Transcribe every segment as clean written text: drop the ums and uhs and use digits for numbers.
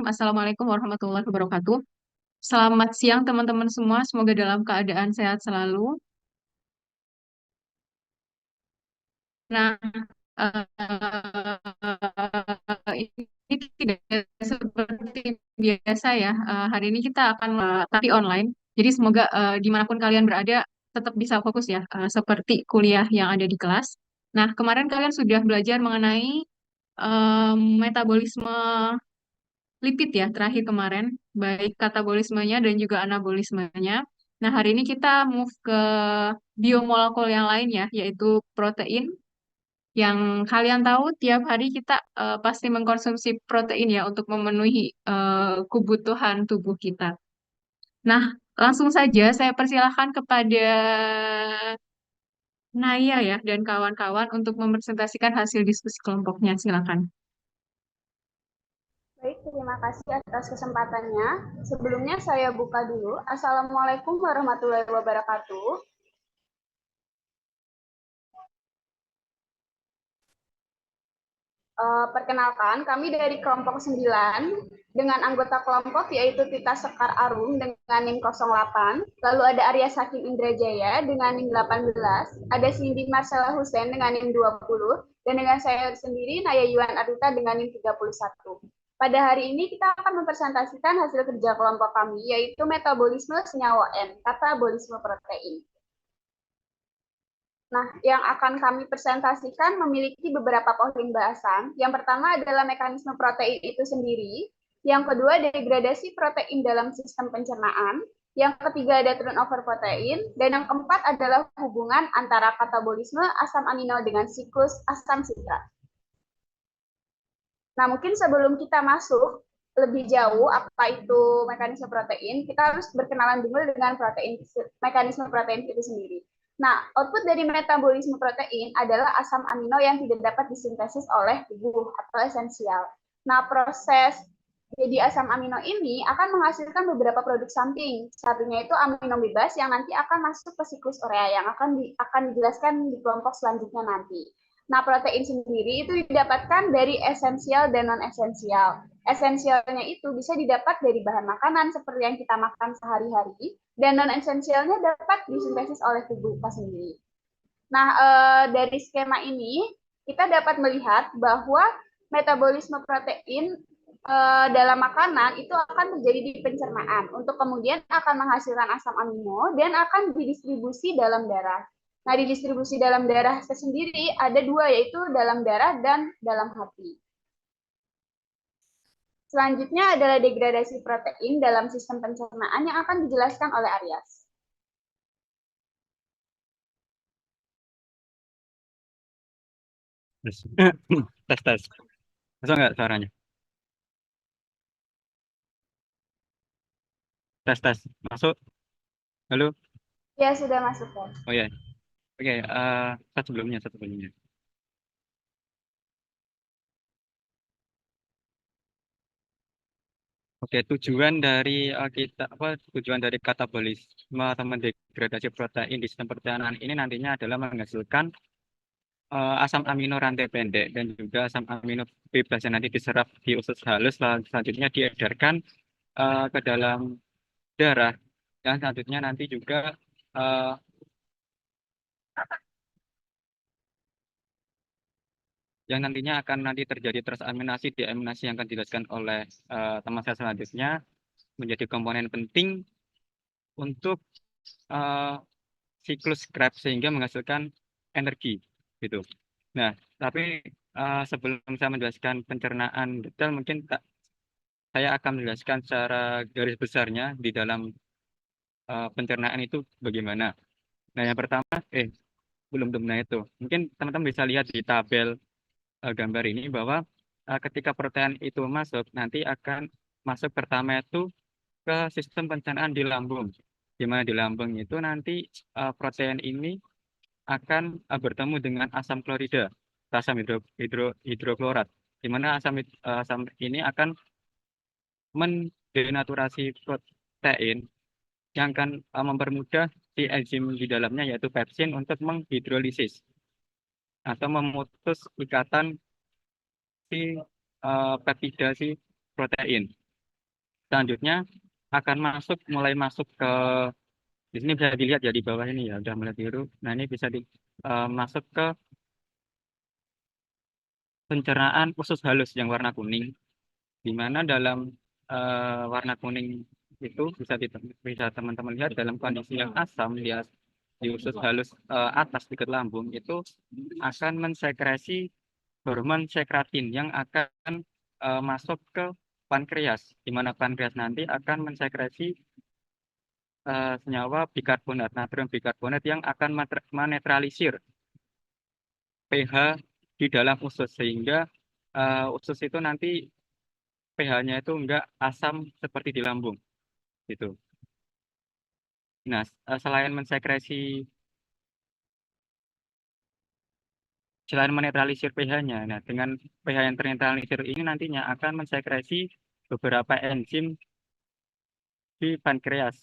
Assalamualaikum warahmatullahi wabarakatuh. Selamat siang teman-teman semua, semoga dalam keadaan sehat selalu. Nah, ini tidak seperti biasa ya. Hari ini kita akan tapi online. Jadi semoga dimanapun kalian berada tetap bisa fokus ya, seperti kuliah yang ada di kelas. Nah, kemarin kalian sudah belajar mengenai metabolisme lipid ya terakhir kemarin, baik katabolismenya dan juga anabolismenya. Nah, hari ini kita move ke biomolekul yang lain ya, yaitu protein. Yang kalian tahu tiap hari kita pasti mengkonsumsi protein ya untuk memenuhi kebutuhan tubuh kita. Nah, langsung saja saya persilahkan kepada Naya ya dan kawan-kawan untuk mempresentasikan hasil diskusi kelompoknya. Silakan. Baik, terima kasih atas kesempatannya. Sebelumnya saya buka dulu. Assalamualaikum warahmatullahi wabarakatuh. Perkenalkan, kami dari kelompok 9 dengan anggota kelompok yaitu Tita Sekar Arum dengan NIM 08, lalu ada Arya Saking Indrajaya dengan NIM 18, ada Cindy Marcella Hussein dengan NIM 20, dan dengan saya sendiri Naya Yuan Arita dengan NIM 31. Pada hari ini kita akan mempresentasikan hasil kerja kelompok kami yaitu metabolisme senyawa N, katabolisme protein. Nah, yang akan kami presentasikan memiliki beberapa poin bahasan. Yang pertama adalah mekanisme protein itu sendiri. Yang kedua, degradasi protein dalam sistem pencernaan. Yang ketiga ada turnover protein. Dan yang keempat adalah hubungan antara katabolisme asam amino dengan siklus asam sitrat. Nah, mungkin sebelum kita masuk lebih jauh apa itu mekanisme protein, kita harus berkenalan dulu dengan mekanisme protein itu sendiri. Nah, output dari metabolisme protein adalah asam amino yang tidak dapat disintesis oleh tubuh atau esensial. Nah, proses jadi asam amino ini akan menghasilkan beberapa produk samping. Satunya itu amino bebas yang nanti akan masuk ke siklus urea yang akan dijelaskan di kelompok selanjutnya nanti. Nah, protein sendiri itu didapatkan dari esensial dan non-esensial. Esensialnya itu bisa didapat dari bahan makanan seperti yang kita makan sehari-hari, dan non-esensialnya dapat disintesis oleh tubuh kita sendiri. Nah, dari skema ini, kita dapat melihat bahwa metabolisme protein dalam makanan itu akan terjadi di pencernaan, untuk kemudian akan menghasilkan asam amino dan akan didistribusi dalam darah. Nah, di distribusi dalam darah sendiri ada dua, yaitu dalam darah dan dalam hati. Selanjutnya adalah degradasi protein dalam sistem pencernaan yang akan dijelaskan oleh Aryas. Tes, tes, tes. Masuk nggak suaranya? Tes, tes. Masuk. Halo. Ya, sudah masuk kan? Oh ya. Oke. Satu sebelumnya. Oke. Tujuan dari katabolisme atau mendegradasi protein di sistem pencernaan ini nantinya adalah menghasilkan asam amino rantai pendek dan juga asam amino bebas yang nanti diserap di usus halus, lalu selanjutnya diedarkan ke dalam darah, dan selanjutnya nanti juga eh, yang nantinya akan nanti terjadi transaminasi deaminasi yang akan dijelaskan oleh teman saya selanjutnya, menjadi komponen penting untuk eh, siklus Krebs sehingga menghasilkan energi gitu. Nah, tapi sebelum saya menjelaskan pencernaan detail, mungkin saya akan menjelaskan secara garis besarnya di dalam pencernaan itu bagaimana. Nah, yang pertama, belum belum itu. Mungkin teman-teman bisa lihat di tabel gambar ini bahwa ketika protein itu masuk, nanti akan masuk pertama itu ke sistem pencernaan di lambung. Di mana di lambung itu nanti protein ini akan bertemu dengan asam klorida, asam hidroklorat, di mana asam ini akan mendenaturasi protein yang akan mempermudah si enzim di dalamnya yaitu pepsin untuk menghidrolisis atau memutus ikatan si peptida si protein. Selanjutnya akan mulai masuk ke, di sini bisa dilihat ya di bawah ini ya, udah mulai biru. Nah ini bisa masuk ke pencernaan usus halus yang warna kuning, di mana dalam warna kuning itu bisa teman-teman lihat dalam kondisi yang asam di usus halus atas dekat lambung itu akan mensekresi hormon sekratin yang akan masuk ke pankreas, di mana pankreas nanti akan mensekresi senyawa bikarbonat, natrium bikarbonat yang akan menetralisir pH di dalam usus, sehingga usus itu nanti pH-nya itu enggak asam seperti di lambung gitu. Nah, selain menetralisir pH-nya, nah dengan pH yang ternetralisir ini nantinya akan mensekresi beberapa enzim di pankreas.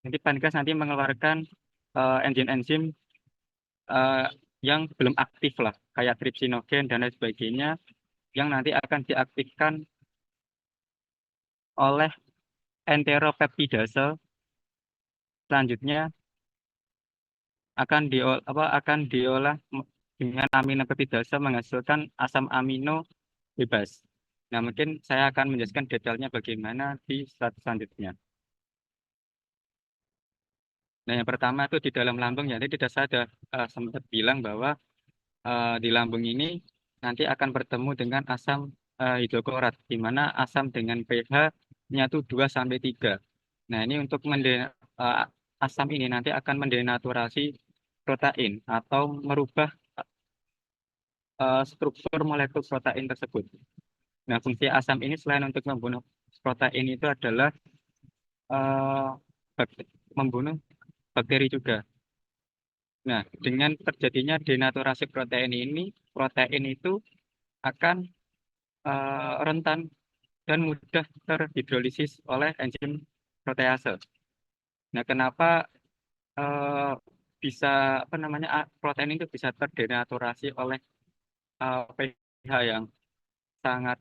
Nanti pankreas nanti mengeluarkan enzim-enzim eh, yang belum aktif lah, kayak trypsinogen dan lain sebagainya, yang nanti akan diaktifkan oleh enteropeptidase. Selanjutnya akan diolah dengan aminopeptidase menghasilkan asam amino bebas. Nah, mungkin saya akan menjelaskan detailnya bagaimana di slide selanjutnya. Nah, yang pertama itu di dalam lambung ya, tadi saya sudah sempat bilang bahwa di lambung ini nanti akan bertemu dengan asam hidroklorat, di mana asam dengan pH-nya itu 2 sampai 3. Nah, ini untuk asam ini nanti akan mendenaturasi protein atau merubah struktur molekul protein tersebut. Nah, fungsi asam ini selain untuk membunuh protein itu adalah eh, membunuh bakteri juga. Nah, dengan terjadinya denaturasi protein itu akan rentan dan mudah terhidrolisis oleh enzim protease. Nah, kenapa eh, bisa apa namanya protein itu bisa terdenaturasi oleh pH yang sangat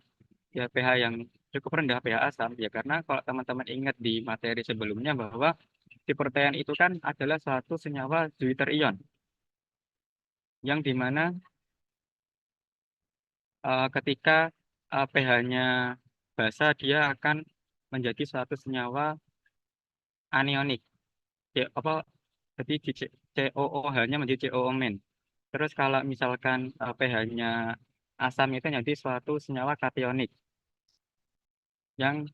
ya pH yang cukup rendah, pH asam ya, karena kalau teman-teman ingat di materi sebelumnya bahwa di protein itu kan adalah suatu senyawa Zwitterion ion yang dimana ketika pH-nya basa dia akan menjadi suatu senyawa anionik. Apa jadi COOH-nya menjadi COO-. Terus kalau misalkan pH-nya asam itu jadi suatu senyawa kationik yang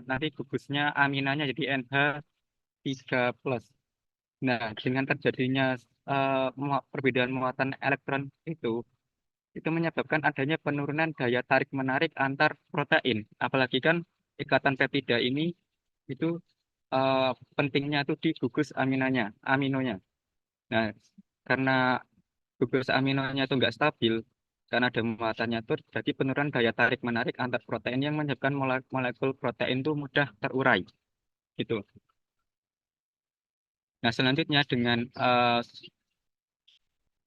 nanti gugusnya aminanya jadi NH3+. Nah, dengan terjadinya perbedaan muatan elektron itu menyebabkan adanya penurunan daya tarik menarik antar protein. Apalagi kan ikatan peptida ini itu eh, pentingnya itu di gugus aminonya. Nah, karena gugus aminonya itu nggak stabil, karena ada muatannya itu, jadi penurunan daya tarik menarik antar protein yang menyebabkan molekul protein itu mudah terurai, gitu. Nah, selanjutnya dengan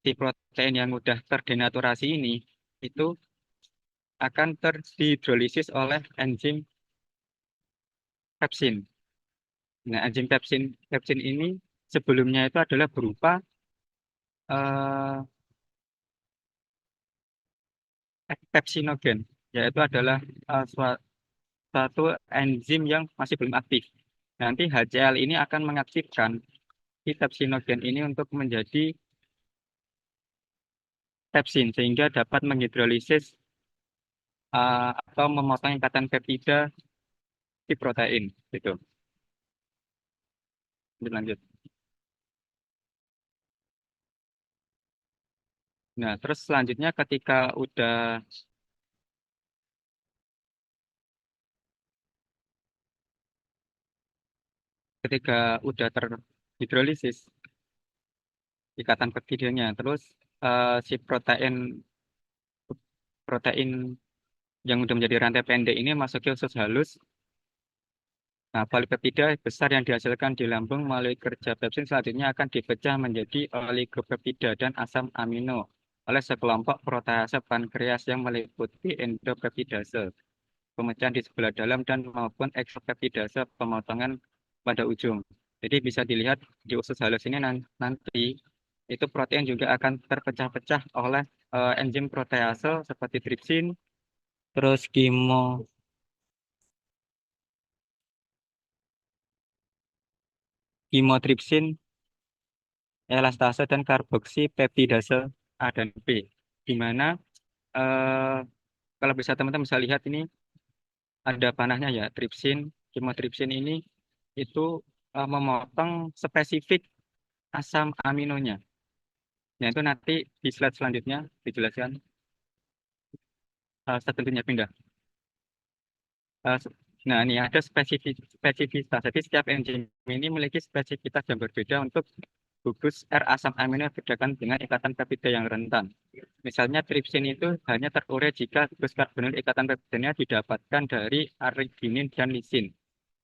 si protein yang mudah terdenaturasi ini, itu akan terhidrolisis oleh enzim pepsin. Nah, enzim pepsin ini sebelumnya itu adalah berupa eh, pepsinogen, yaitu adalah suatu enzim yang masih belum aktif. Nanti HCl ini akan mengaktifkan si pepsinogen ini untuk menjadi pepsin, sehingga dapat menghidrolisis atau memotong ikatan peptida di protein. Gitu. Lanjut. Nah, terus selanjutnya ketika udah terhidrolisis ikatan peptidanya, terus si protein yang udah menjadi rantai pendek ini masuk ke usus halus. Nah, polipeptida besar yang dihasilkan di lambung melalui kerja pepsin selanjutnya akan dipecah menjadi oligopeptida dan asam amino oleh sekelompok protease pankreas yang meliputi endopeptidase. pemecahan di sebelah dalam dan maupun eksopeptidase pemotongan pada ujung. Jadi bisa dilihat di usus halus ini nanti itu protein juga akan terpecah-pecah oleh enzim protease seperti tripsin, terus kimotripsin, elastase dan karboksi peptidase A dan B. Di mana eh, kalau bisa teman-teman bisa lihat ini ada panahnya ya, tripsin, kimotripsin ini itu memotong spesifik asam aminonya. Nah, itu nanti di slide selanjutnya dijelaskan. Tentunya pindah. Eh, Nah, ini ada spesifitas. Jadi setiap enzim ini memiliki spesifitas yang berbeda untuk gugus R asam amino yang bedakan dengan ikatan peptida yang rentan. Misalnya tripsin itu hanya terurai jika gugus karbonil ikatan peptidanya didapatkan dari arginin dan lisin.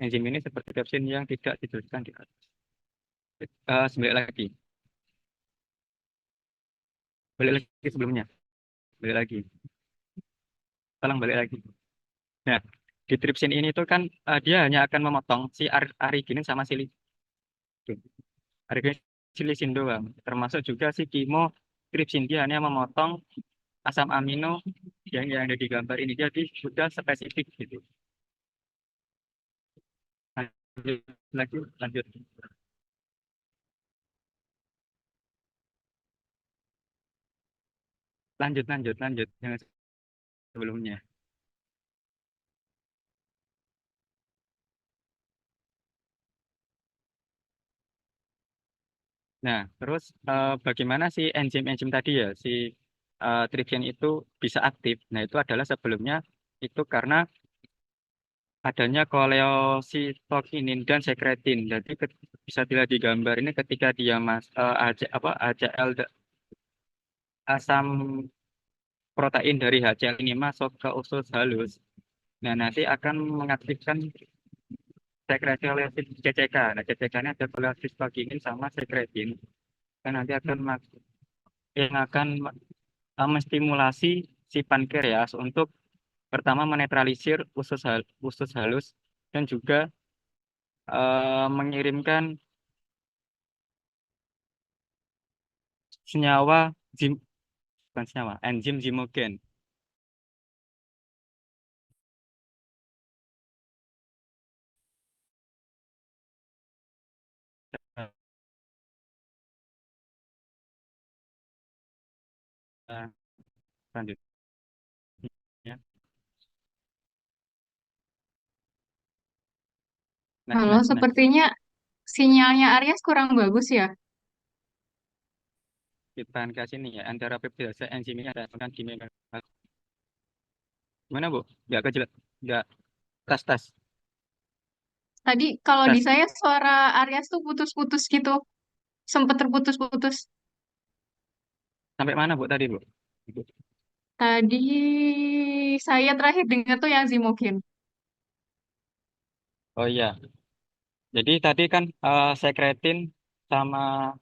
Enzim ini seperti tripsin yang tidak dijelaskan di atas. Balik lagi. Balik lagi sebelumnya. Balik lagi. Tolong balik lagi. Nah, di tripsin ini tuh kan dia hanya akan memotong si arginin sama si arginin si lisin doang. Termasuk juga si kimotripsin dia hanya memotong asam amino yang ada di gambar ini. Jadi sudah spesifik gitu. Lanjut lagi, lanjut. Lanjut yang sebelumnya. Nah, terus bagaimana si enzim-enzim tadi ya, si tripsin itu bisa aktif. Nah, itu adalah sebelumnya itu karena adanya koleositokinin dan sekretin. Jadi bisa dilihat di gambar ini ketika dia HCl asam protein dari HCl ini masuk ke usus halus. Nah, nanti akan mengaktifkan sekresi oleh CCK. Nah, CCK ini ada koleositokinin sama sekretin. Dan nanti akan yang akan menstimulasi si pankreas untuk pertama menetralisir usus halus dan juga mengirimkan senyawa bukan senyawa, enzim zimogen. Eh, Lanjut ya. Halo, Next. sepertinya sinyalnya Aries kurang bagus ya. Kita ke sini ya, antara peptidase enzim ini ada kan gimana Bu? Nggak kejelas, nggak tes. Tadi kalau di Tes. saya suara Aries tuh putus-putus gitu. Sempet terputus-putus. Sampai mana Bu tadi Bu? Tadi saya terakhir dengar tuh yang Zimogen. Oh iya, jadi tadi kan sekretin sama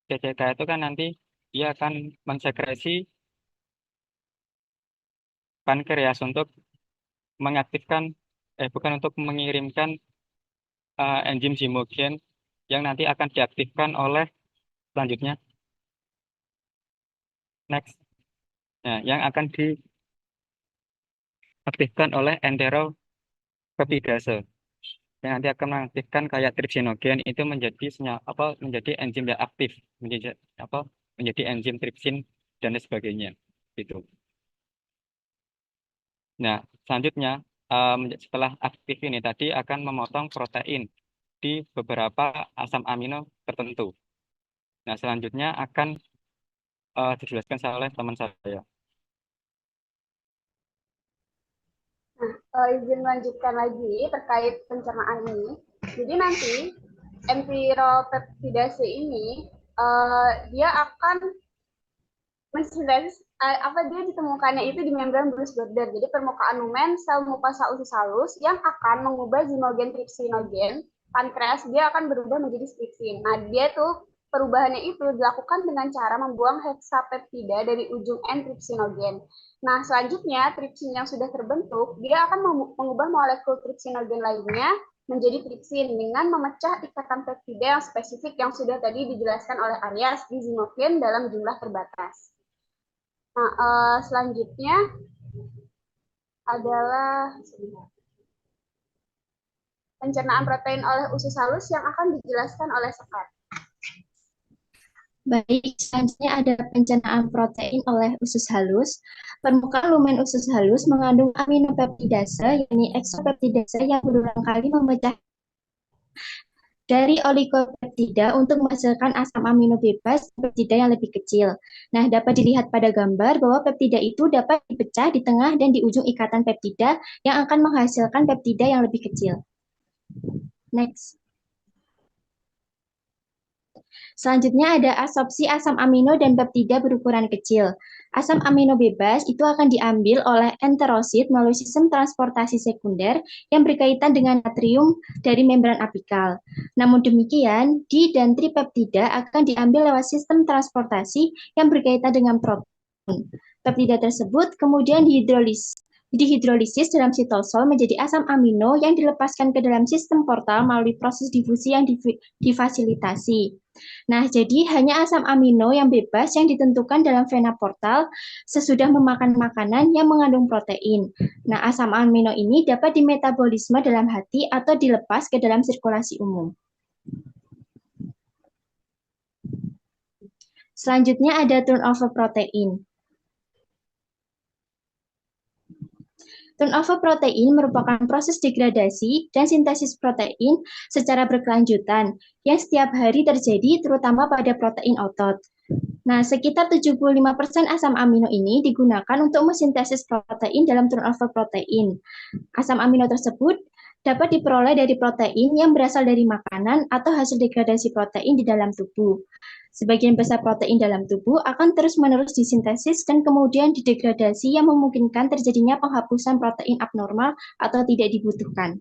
CCK itu kan nanti dia akan mensekresi pankreas untuk mengaktifkan bukan untuk mengirimkan enzim zimogen yang nanti akan diaktifkan oleh selanjutnya next. Nah, yang akan diaktifkan oleh enteropeptidase yang nanti akan mengaktifkan kayak tripsinogen itu menjadi enzim yang aktif menjadi apa menjadi enzim tripsin dan lain sebagainya gitu. Nah, selanjutnya setelah aktif ini tadi akan memotong protein di beberapa asam amino tertentu. Nah, selanjutnya akan dijelaskan oleh teman saya. Izin melanjutkan lagi terkait pencernaan ini. Jadi nanti enteropeptidase ini dia akan mensintesis apa dia ditemukannya itu di membran Bruce border. Jadi permukaan lumen sel mukosa usus halus yang akan mengubah zimogen tripsinogen pankreas dia akan berubah menjadi tripsin. Nah, dia tuh Perubahannya itu dilakukan dengan cara membuang heksapeptida dari ujung N tripsinogen. Nah, selanjutnya tripsin yang sudah terbentuk, dia akan mengubah molekul tripsinogen lainnya menjadi tripsin dengan memecah ikatan peptida yang spesifik yang sudah tadi dijelaskan oleh Aryas di zimogen dalam jumlah terbatas. Nah, selanjutnya adalah pencernaan protein oleh usus halus yang akan dijelaskan oleh Sekar. Baik, selanjutnya ada pencernaan protein oleh usus halus. Permukaan lumen usus halus mengandung aminopeptidase, yakni eksopeptidase yang berulang kali memecah dari oligopeptida untuk menghasilkan asam amino bebas peptida yang lebih kecil. Nah, dapat dilihat pada gambar bahwa peptida itu dapat dipecah di tengah dan di ujung ikatan peptida yang akan menghasilkan peptida yang lebih kecil. Next. Selanjutnya ada absorpsi asam amino dan peptida berukuran kecil. Asam amino bebas itu akan diambil oleh enterosit melalui sistem transportasi sekunder yang berkaitan dengan natrium dari membran apikal. Namun demikian, di dan tripeptida akan diambil lewat sistem transportasi yang berkaitan dengan protein. Peptida tersebut kemudian dihidrolisis dalam sitosol menjadi asam amino yang dilepaskan ke dalam sistem portal melalui proses difusi yang difasilitasi. Nah, jadi hanya asam amino yang bebas yang ditentukan dalam vena portal sesudah memakan makanan yang mengandung protein. Nah, asam amino ini dapat dimetabolisme dalam hati atau dilepas ke dalam sirkulasi umum. Selanjutnya ada turnover protein. Turnover protein merupakan proses degradasi dan sintesis protein secara berkelanjutan yang setiap hari terjadi terutama pada protein otot. Nah, sekitar 75% asam amino ini digunakan untuk mensintesis protein dalam turnover protein. Asam amino tersebut dapat diperoleh dari protein yang berasal dari makanan atau hasil degradasi protein di dalam tubuh. Sebagian besar protein dalam tubuh akan terus-menerus disintesis dan kemudian didegradasi yang memungkinkan terjadinya penghapusan protein abnormal atau tidak dibutuhkan.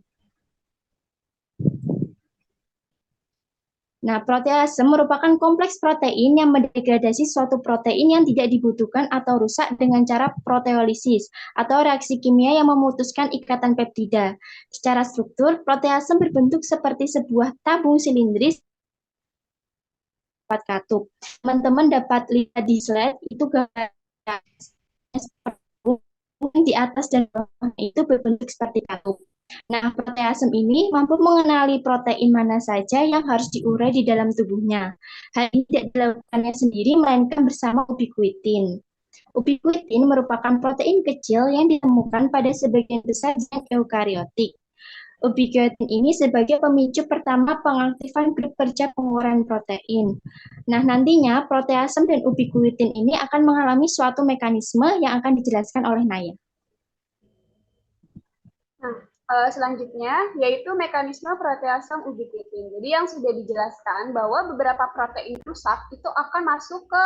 Nah, protease merupakan kompleks protein yang mendegradasi suatu protein yang tidak dibutuhkan atau rusak dengan cara proteolisis atau reaksi kimia yang memutuskan ikatan peptida. Secara struktur, protease berbentuk seperti sebuah tabung silindris katup. Teman-teman dapat lihat di slide itu gambar di atas dan bawah itu berbentuk seperti katup. Nah, proteasem ini mampu mengenali protein mana saja yang harus diurai di dalam tubuhnya. Hal ini tidak dilakukannya sendiri, melainkan bersama ubiquitin. Ubiquitin merupakan protein kecil yang ditemukan pada sebagian besar zat eukariotik. Ubiquitin ini sebagai pemicu pertama pengaktifan grup kerja penguraian protein. Nah, nantinya proteasem dan ubiquitin ini akan mengalami suatu mekanisme yang akan dijelaskan oleh Naya. Nah, selanjutnya yaitu mekanisme proteasem ubiquitin. Jadi yang sudah dijelaskan bahwa beberapa protein rusak itu akan masuk ke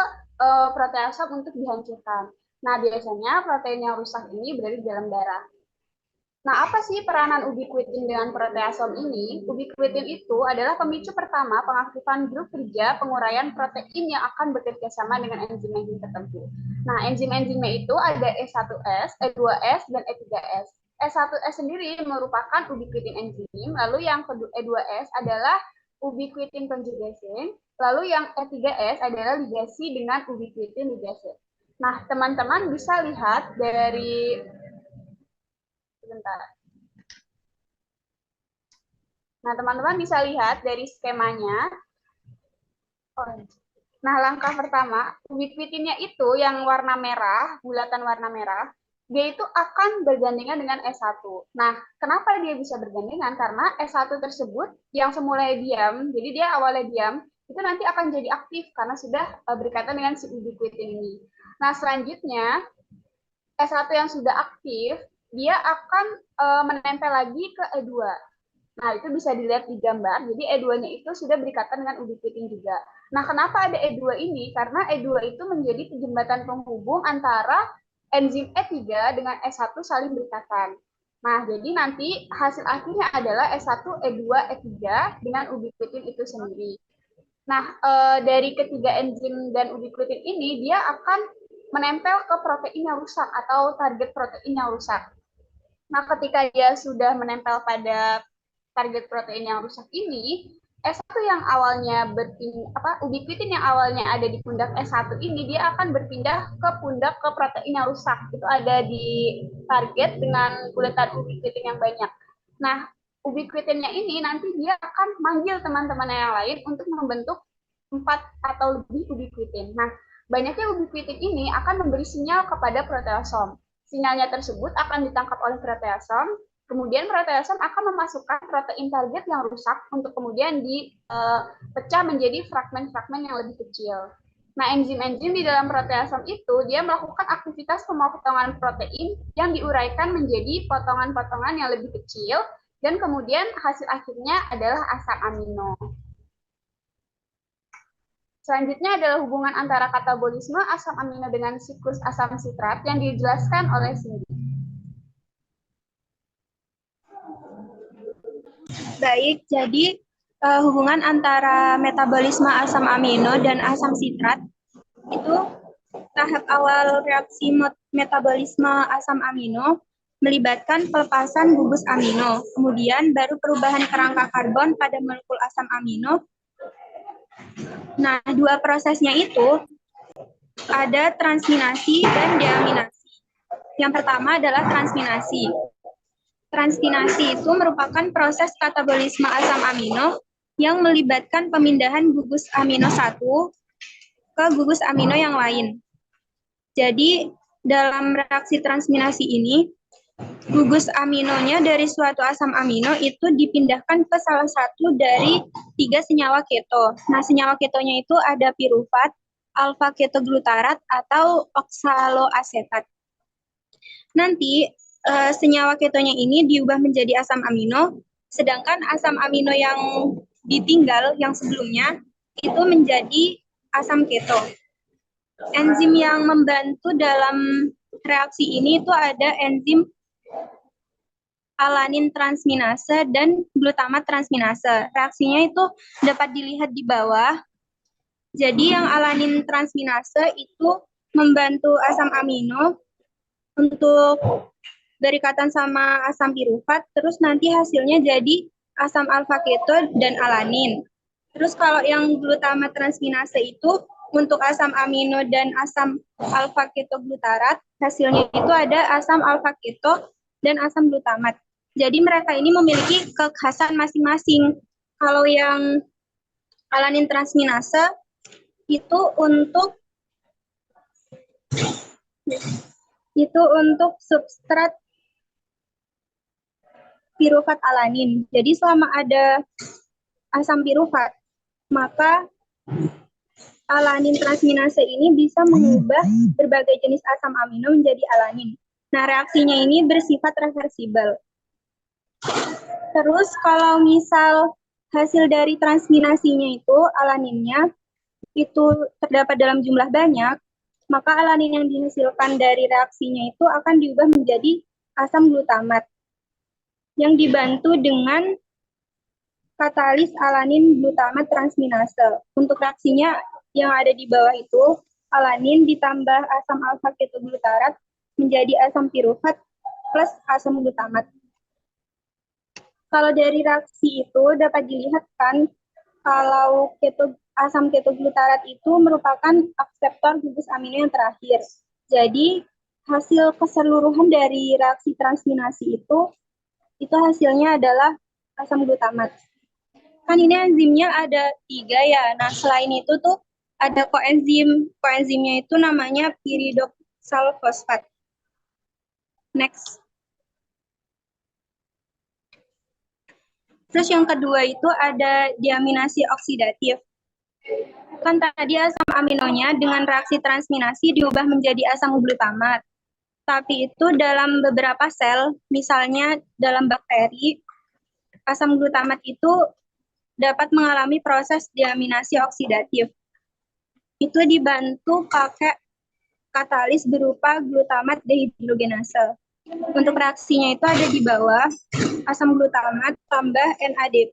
proteasem untuk dihancurkan. Nah, biasanya protein yang rusak ini berada di dalam darah. Nah, apa sih peranan ubiquitin dengan proteasome ini? Ubiquitin itu adalah pemicu pertama pengaktifan grup kerja penguraian protein yang akan bekerja sama dengan enzim-enzim tertentu. Nah, enzim-enzimnya itu ada E1S, E2S, dan E3S. E1S sendiri merupakan ubiquitin enzim, lalu yang E2S adalah ubiquitin conjugation, lalu yang E3S adalah ligasi dengan ubiquitin ligase. Nah, teman-teman bisa lihat dari sebentar. Nah, teman-teman bisa lihat dari skemanya. Nah, langkah pertama, ubiquitinnya itu yang warna merah, bulatan warna merah, dia itu akan bergandengan dengan S1. Nah, kenapa dia bisa bergandengan? Karena S1 tersebut yang semula diam, jadi dia awalnya diam, itu nanti akan jadi aktif karena sudah berkaitan dengan si ubiquitin ini. Nah, selanjutnya, S1 yang sudah aktif, dia akan menempel lagi ke E2. Nah, itu bisa dilihat di gambar. Jadi E2-nya itu sudah berikatan dengan ubiquitin juga. Nah, kenapa ada E2 ini? Karena E2 itu menjadi jembatan penghubung antara enzim E3 dengan S1 saling berikatan. Nah, jadi nanti hasil akhirnya adalah S1, E2, E3 dengan ubiquitin itu sendiri. Nah, dari ketiga enzim dan ubiquitin ini, dia akan menempel ke protein yang rusak atau target protein yang rusak. Nah, ketika dia sudah menempel pada target protein yang rusak ini, S1 yang awalnya ubiquitin yang awalnya ada di pundak S1 ini, dia akan berpindah ke pundak ke protein yang rusak. Itu ada di target dengan bulatan ubiquitin yang banyak. Nah, ubiquitinnya ini nanti dia akan manggil teman-teman yang lain untuk membentuk 4 atau lebih ubiquitin. Nah, banyaknya ubiquitin ini akan memberi sinyal kepada proteasom. Sinyalnya tersebut akan ditangkap oleh proteasom. Kemudian proteasom akan memasukkan protein target yang rusak untuk kemudian dipecah menjadi fragmen-fragmen yang lebih kecil. Nah, enzim-enzim di dalam proteasom itu dia melakukan aktivitas pemotongan protein yang diuraikan menjadi potongan-potongan yang lebih kecil dan kemudian hasil akhirnya adalah asam amino. Selanjutnya adalah hubungan antara katabolisme asam amino dengan siklus asam sitrat yang dijelaskan oleh Cindy. Baik, jadi hubungan antara metabolisme asam amino dan asam sitrat itu tahap awal reaksi metabolisme asam amino melibatkan pelepasan gugus amino, kemudian baru perubahan kerangka karbon pada molekul asam amino. Nah, dua prosesnya itu ada transminasi dan deaminasi. Yang pertama adalah transminasi. Transminasi itu merupakan proses katabolisme asam amino yang melibatkan pemindahan gugus amino 1 ke gugus amino yang lain. Jadi, dalam reaksi transminasi ini, gugus aminonya dari suatu asam amino itu dipindahkan ke salah satu dari 3 senyawa keto. Nah, senyawa ketonya itu ada pirufat, alfa ketoglutarat, atau oksaloasetat. Nanti, senyawa ketonya ini diubah menjadi asam amino, sedangkan asam amino yang ditinggal yang sebelumnya itu menjadi asam keto. Enzim yang membantu dalam reaksi ini itu ada enzim alanin transminase dan glutamat transminase. Reaksinya itu dapat dilihat di bawah. Jadi yang alanin transminase itu membantu asam amino untuk berikatan sama asam pirufat, terus nanti hasilnya jadi asam alfa keto dan alanin. Terus kalau yang glutamat transminase itu untuk asam amino dan asam alfa keto glutarat, hasilnya itu ada asam alfa keto dan asam glutamat. Jadi mereka ini memiliki kekhasan masing-masing. Kalau yang alanin transminase itu untuk substrat pirufat alanin. Jadi selama ada asam pirufat, maka alanin transminase ini bisa mengubah berbagai jenis asam amino menjadi alanin. Nah, reaksinya ini bersifat reversibel. Terus kalau misal hasil dari transminasinya itu, alaninnya, itu terdapat dalam jumlah banyak, maka alanin yang dihasilkan dari reaksinya itu akan diubah menjadi asam glutamat yang dibantu dengan katalis alanin glutamat transminase. Untuk reaksinya yang ada di bawah itu, alanin ditambah asam alfa ketoglutarat menjadi asam pirufat plus asam glutamat. Kalau dari reaksi itu dapat dilihat kan, kalau asam ketoglutarat itu merupakan akseptor gugus amino yang terakhir. Jadi hasil keseluruhan dari reaksi transminasi itu hasilnya adalah asam glutamat. Kan ini enzimnya ada 3 ya. Nah, selain itu tuh ada koenzim. Koenzimnya itu namanya piridoxal fosfat. Next. Terus yang kedua itu ada deaminasi oksidatif. Kan tadi asam aminonya dengan reaksi transminasi diubah menjadi asam glutamat. Tapi itu dalam beberapa sel, misalnya dalam bakteri, asam glutamat itu dapat mengalami proses deaminasi oksidatif. Itu dibantu pakai katalis berupa glutamat dehidrogenase. Untuk reaksinya itu ada di bawah, asam glutamat tambah NAD+,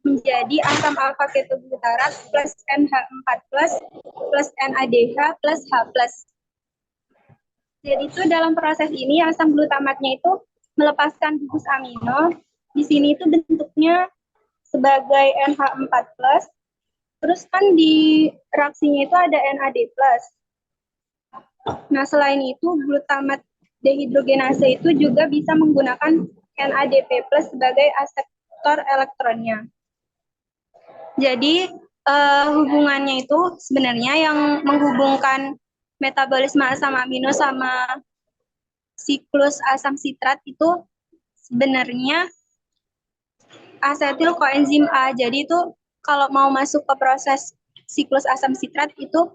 menjadi asam alfa ketoglutarat plus NH4 plus NADH plus H plus. Jadi itu dalam proses ini asam glutamatnya itu melepaskan gugus amino. Di sini itu bentuknya sebagai NH4 plus. Terus kan di reaksinya itu ada NAD plus. Nah, selain itu glutamat dehidrogenase itu juga bisa menggunakan NADP plus sebagai aseptor elektronnya. Jadi hubungannya itu sebenarnya yang menghubungkan metabolisme asam amino sama siklus asam sitrat itu sebenarnya asetil koenzim A. Jadi itu kalau mau masuk ke proses siklus asam sitrat itu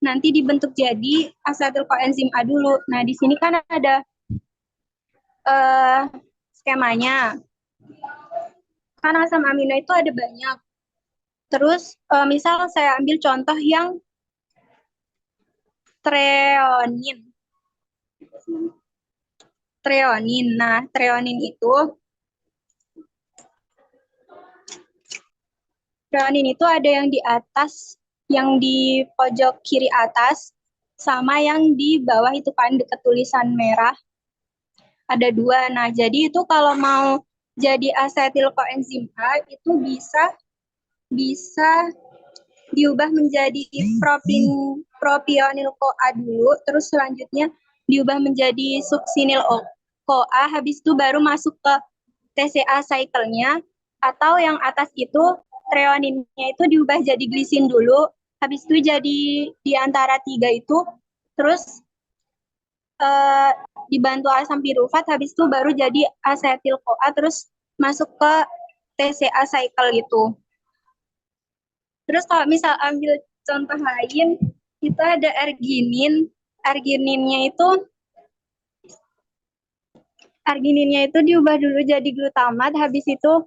nanti dibentuk jadi asetil koenzim A dulu. Nah, di sini kan ada skemanya. Kan asam amino itu ada banyak. Terus misal saya ambil contoh yang treonin. Nah, treonin itu ada yang di atas, yang di pojok kiri atas, sama yang di bawah itu kan dekat tulisan merah. Ada 2. Nah, jadi itu kalau mau jadi asetil koenzim A itu bisa diubah menjadi propionil CoA dulu, terus selanjutnya diubah menjadi suksinil CoA, habis itu baru masuk ke TCA cycle-nya, atau yang atas itu treoninnya itu diubah jadi glisin dulu, habis itu jadi di antara 3 itu, terus dibantu asam pirufat, habis itu baru jadi asetil CoA, terus masuk ke TCA cycle gitu. Terus kalau misal ambil contoh lain, itu ada arginin. Argininnya itu diubah dulu jadi glutamat, habis itu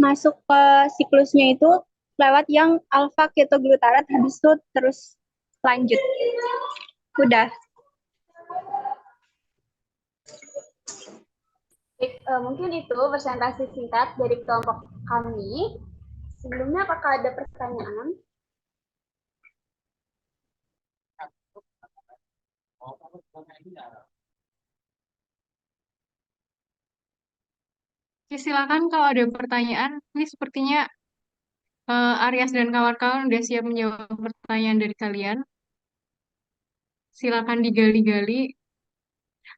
masuk ke siklusnya itu lewat yang alfa ketoglutarat, habis itu terus lanjut. Udah. Mungkin itu presentasi singkat dari kelompok kami. Sebelumnya apakah ada pertanyaan? Oke, silakan kalau ada pertanyaan. Ini sepertinya Aryas dan kawan-kawan udah siap menjawab pertanyaan dari kalian. Silakan digali-gali.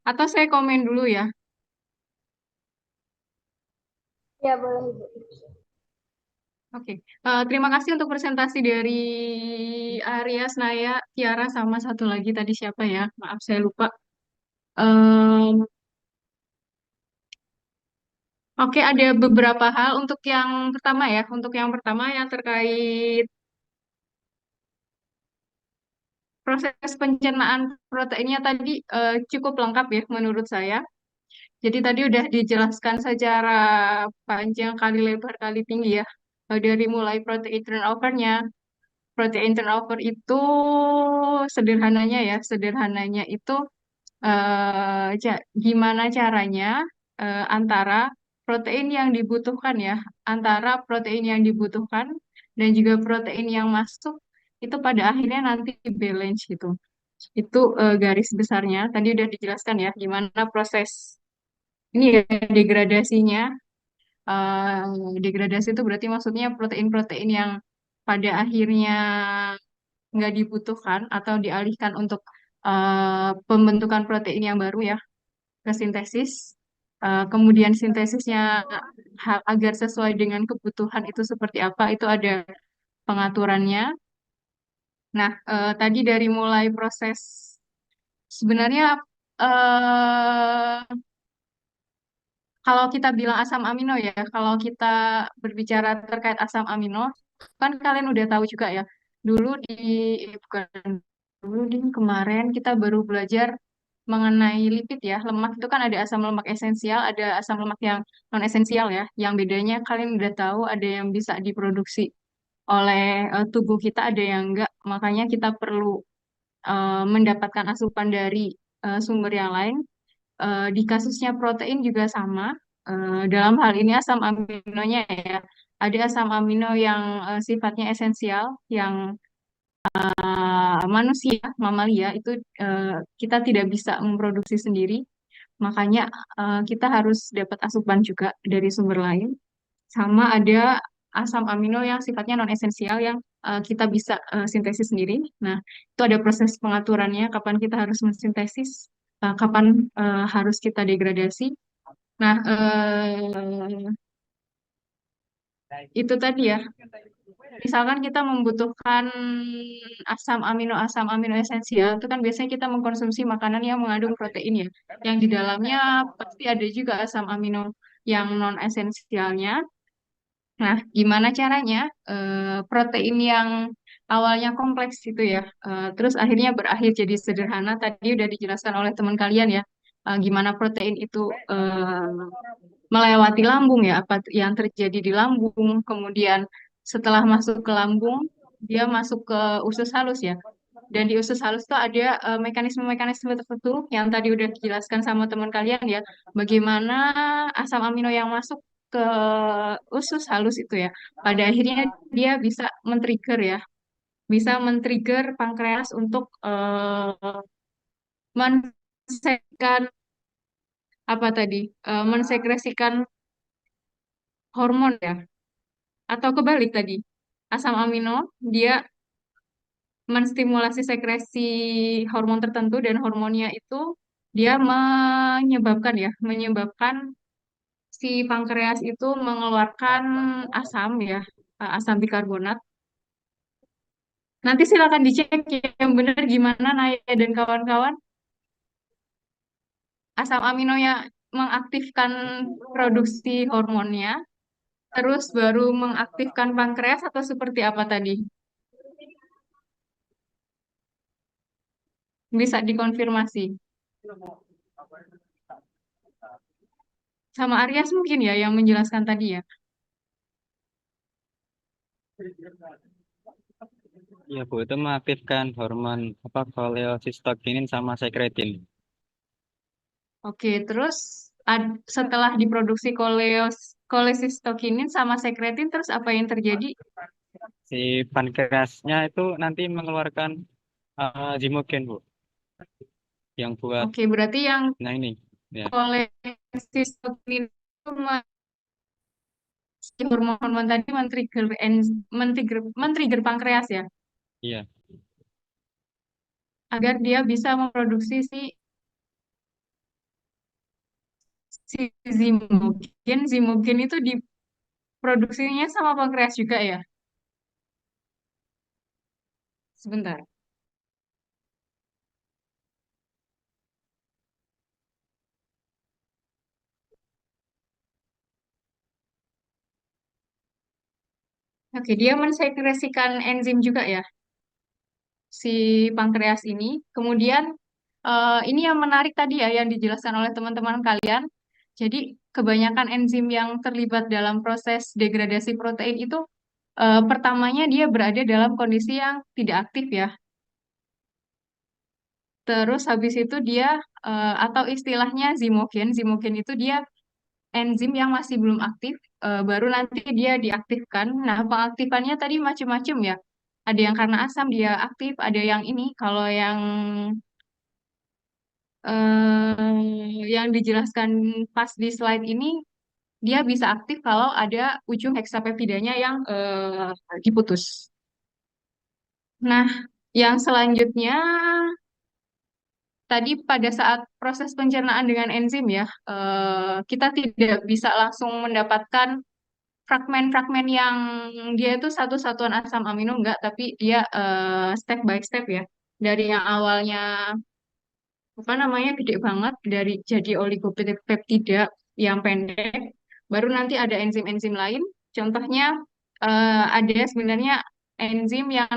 Atau saya komen dulu ya. Ya, boleh Ibu. Oke, terima kasih untuk presentasi dari Aryas, Naya, Tiara, sama satu lagi tadi siapa ya? Maaf, saya lupa. Em, Oke, ada beberapa hal untuk yang pertama ya. Untuk yang pertama yang terkait proses pencernaan proteinnya tadi cukup lengkap ya menurut saya. Jadi tadi udah dijelaskan secara panjang kali lebar kali tinggi ya. Dari mulai protein turnover-nya. Protein turnover itu sederhananya itu gimana caranya antara protein yang dibutuhkan ya, antara protein yang dibutuhkan dan juga protein yang masuk itu pada akhirnya nanti balance gitu. Itu garis besarnya. Tadi udah dijelaskan ya gimana proses ini ya degradasinya. Degradasi itu berarti maksudnya protein-protein yang pada akhirnya nggak dibutuhkan atau dialihkan untuk pembentukan protein yang baru ya ke sintesis. Kemudian sintesisnya agar sesuai dengan kebutuhan itu seperti apa, itu ada pengaturannya. Nah, tadi dari mulai proses sebenarnya eh, kalau kita bilang asam amino ya, kalau kita berbicara terkait asam amino, kan kalian udah tahu juga ya. Dulu di bukan dulu di kemarin kita baru belajar mengenai lipid ya. Lemak itu kan ada asam lemak esensial, ada asam lemak yang non esensial ya. Yang bedanya kalian udah tahu ada yang bisa diproduksi oleh tubuh kita, ada yang enggak. Makanya kita perlu mendapatkan asupan dari sumber yang lain. Di kasusnya protein juga sama. Dalam hal ini asam aminonya ya. Ada asam amino yang sifatnya esensial, yang manusia, mamalia itu kita tidak bisa memproduksi sendiri. Makanya kita harus dapat asupan juga dari sumber lain. Sama ada asam amino yang sifatnya non esensial yang kita bisa sintesis sendiri. Nah, itu ada proses pengaturannya, kapan kita harus mensintesis, kapan harus kita degradasi. Nah, itu tadi ya. Misalkan kita membutuhkan asam amino esensial, itu kan biasanya kita mengkonsumsi makanan yang mengandung protein ya. Yang di dalamnya pasti ada juga asam amino yang non esensialnya. Nah, gimana caranya protein yang awalnya kompleks itu ya, terus akhirnya berakhir jadi sederhana. Tadi udah dijelaskan oleh teman kalian ya, gimana protein itu melewati lambung ya, apa yang terjadi di lambung, kemudian setelah masuk ke lambung, dia masuk ke usus halus ya. Dan di usus halus itu ada mekanisme-mekanisme tertentu yang tadi udah dijelaskan sama teman kalian ya, bagaimana asam amino yang masuk ke usus halus itu ya, pada akhirnya dia bisa men-trigger ya, bisa men-trigger pankreas untuk mensekresikan apa tadi, mensekresikan hormon ya, atau kebalik tadi, asam amino dia menstimulasi sekresi hormon tertentu dan hormonnya itu dia menyebabkan si pankreas itu mengeluarkan asam ya, asam bikarbonat. Nanti silakan dicek yang benar gimana Naya dan kawan-kawan. Asam amino yang mengaktifkan produksi hormonnya, terus baru mengaktifkan pankreas atau seperti apa tadi? Bisa dikonfirmasi. Sama Aryas mungkin ya yang menjelaskan tadi ya. Iya Bu, itu mengaktifkan hormon apa koleosistokinin sama sekretin. Oke, terus setelah diproduksi kolesistokinin sama sekretin, terus apa yang terjadi? Si pankreasnya itu nanti mengeluarkan zimogen Bu, yang buat, Oke, berarti yang nah ini, ya, kolesistokinin itu si hormon-hormon tadi men-trigger pankreas ya, iya, agar dia bisa memproduksi si zimogen. Zimogen itu diproduksinya sama pankreas juga ya. Sebentar. Oke, dia mensekresikan enzim juga ya, si pankreas ini. Kemudian ini yang menarik tadi ya yang dijelaskan oleh teman-teman kalian. Jadi kebanyakan enzim yang terlibat dalam proses degradasi protein itu pertamanya dia berada dalam kondisi yang tidak aktif ya. Terus habis itu dia atau istilahnya zimogen, zimogen itu dia enzim yang masih belum aktif, baru nanti dia diaktifkan. Nah, pengaktifannya tadi macam-macam ya. Ada yang karena asam dia aktif, ada yang ini kalau yang dijelaskan pas di slide ini dia bisa aktif kalau ada ujung heksapeptidanya yang diputus. Nah, yang selanjutnya tadi pada saat proses pencernaan dengan enzim ya, kita tidak bisa langsung mendapatkan fragmen-fragmen yang dia itu satu satuan asam amino enggak, tapi dia step by step ya. Dari yang awalnya apa namanya gede banget dari jadi oligopeptida yang pendek, baru nanti ada enzim-enzim lain. Contohnya ada sebenarnya enzim yang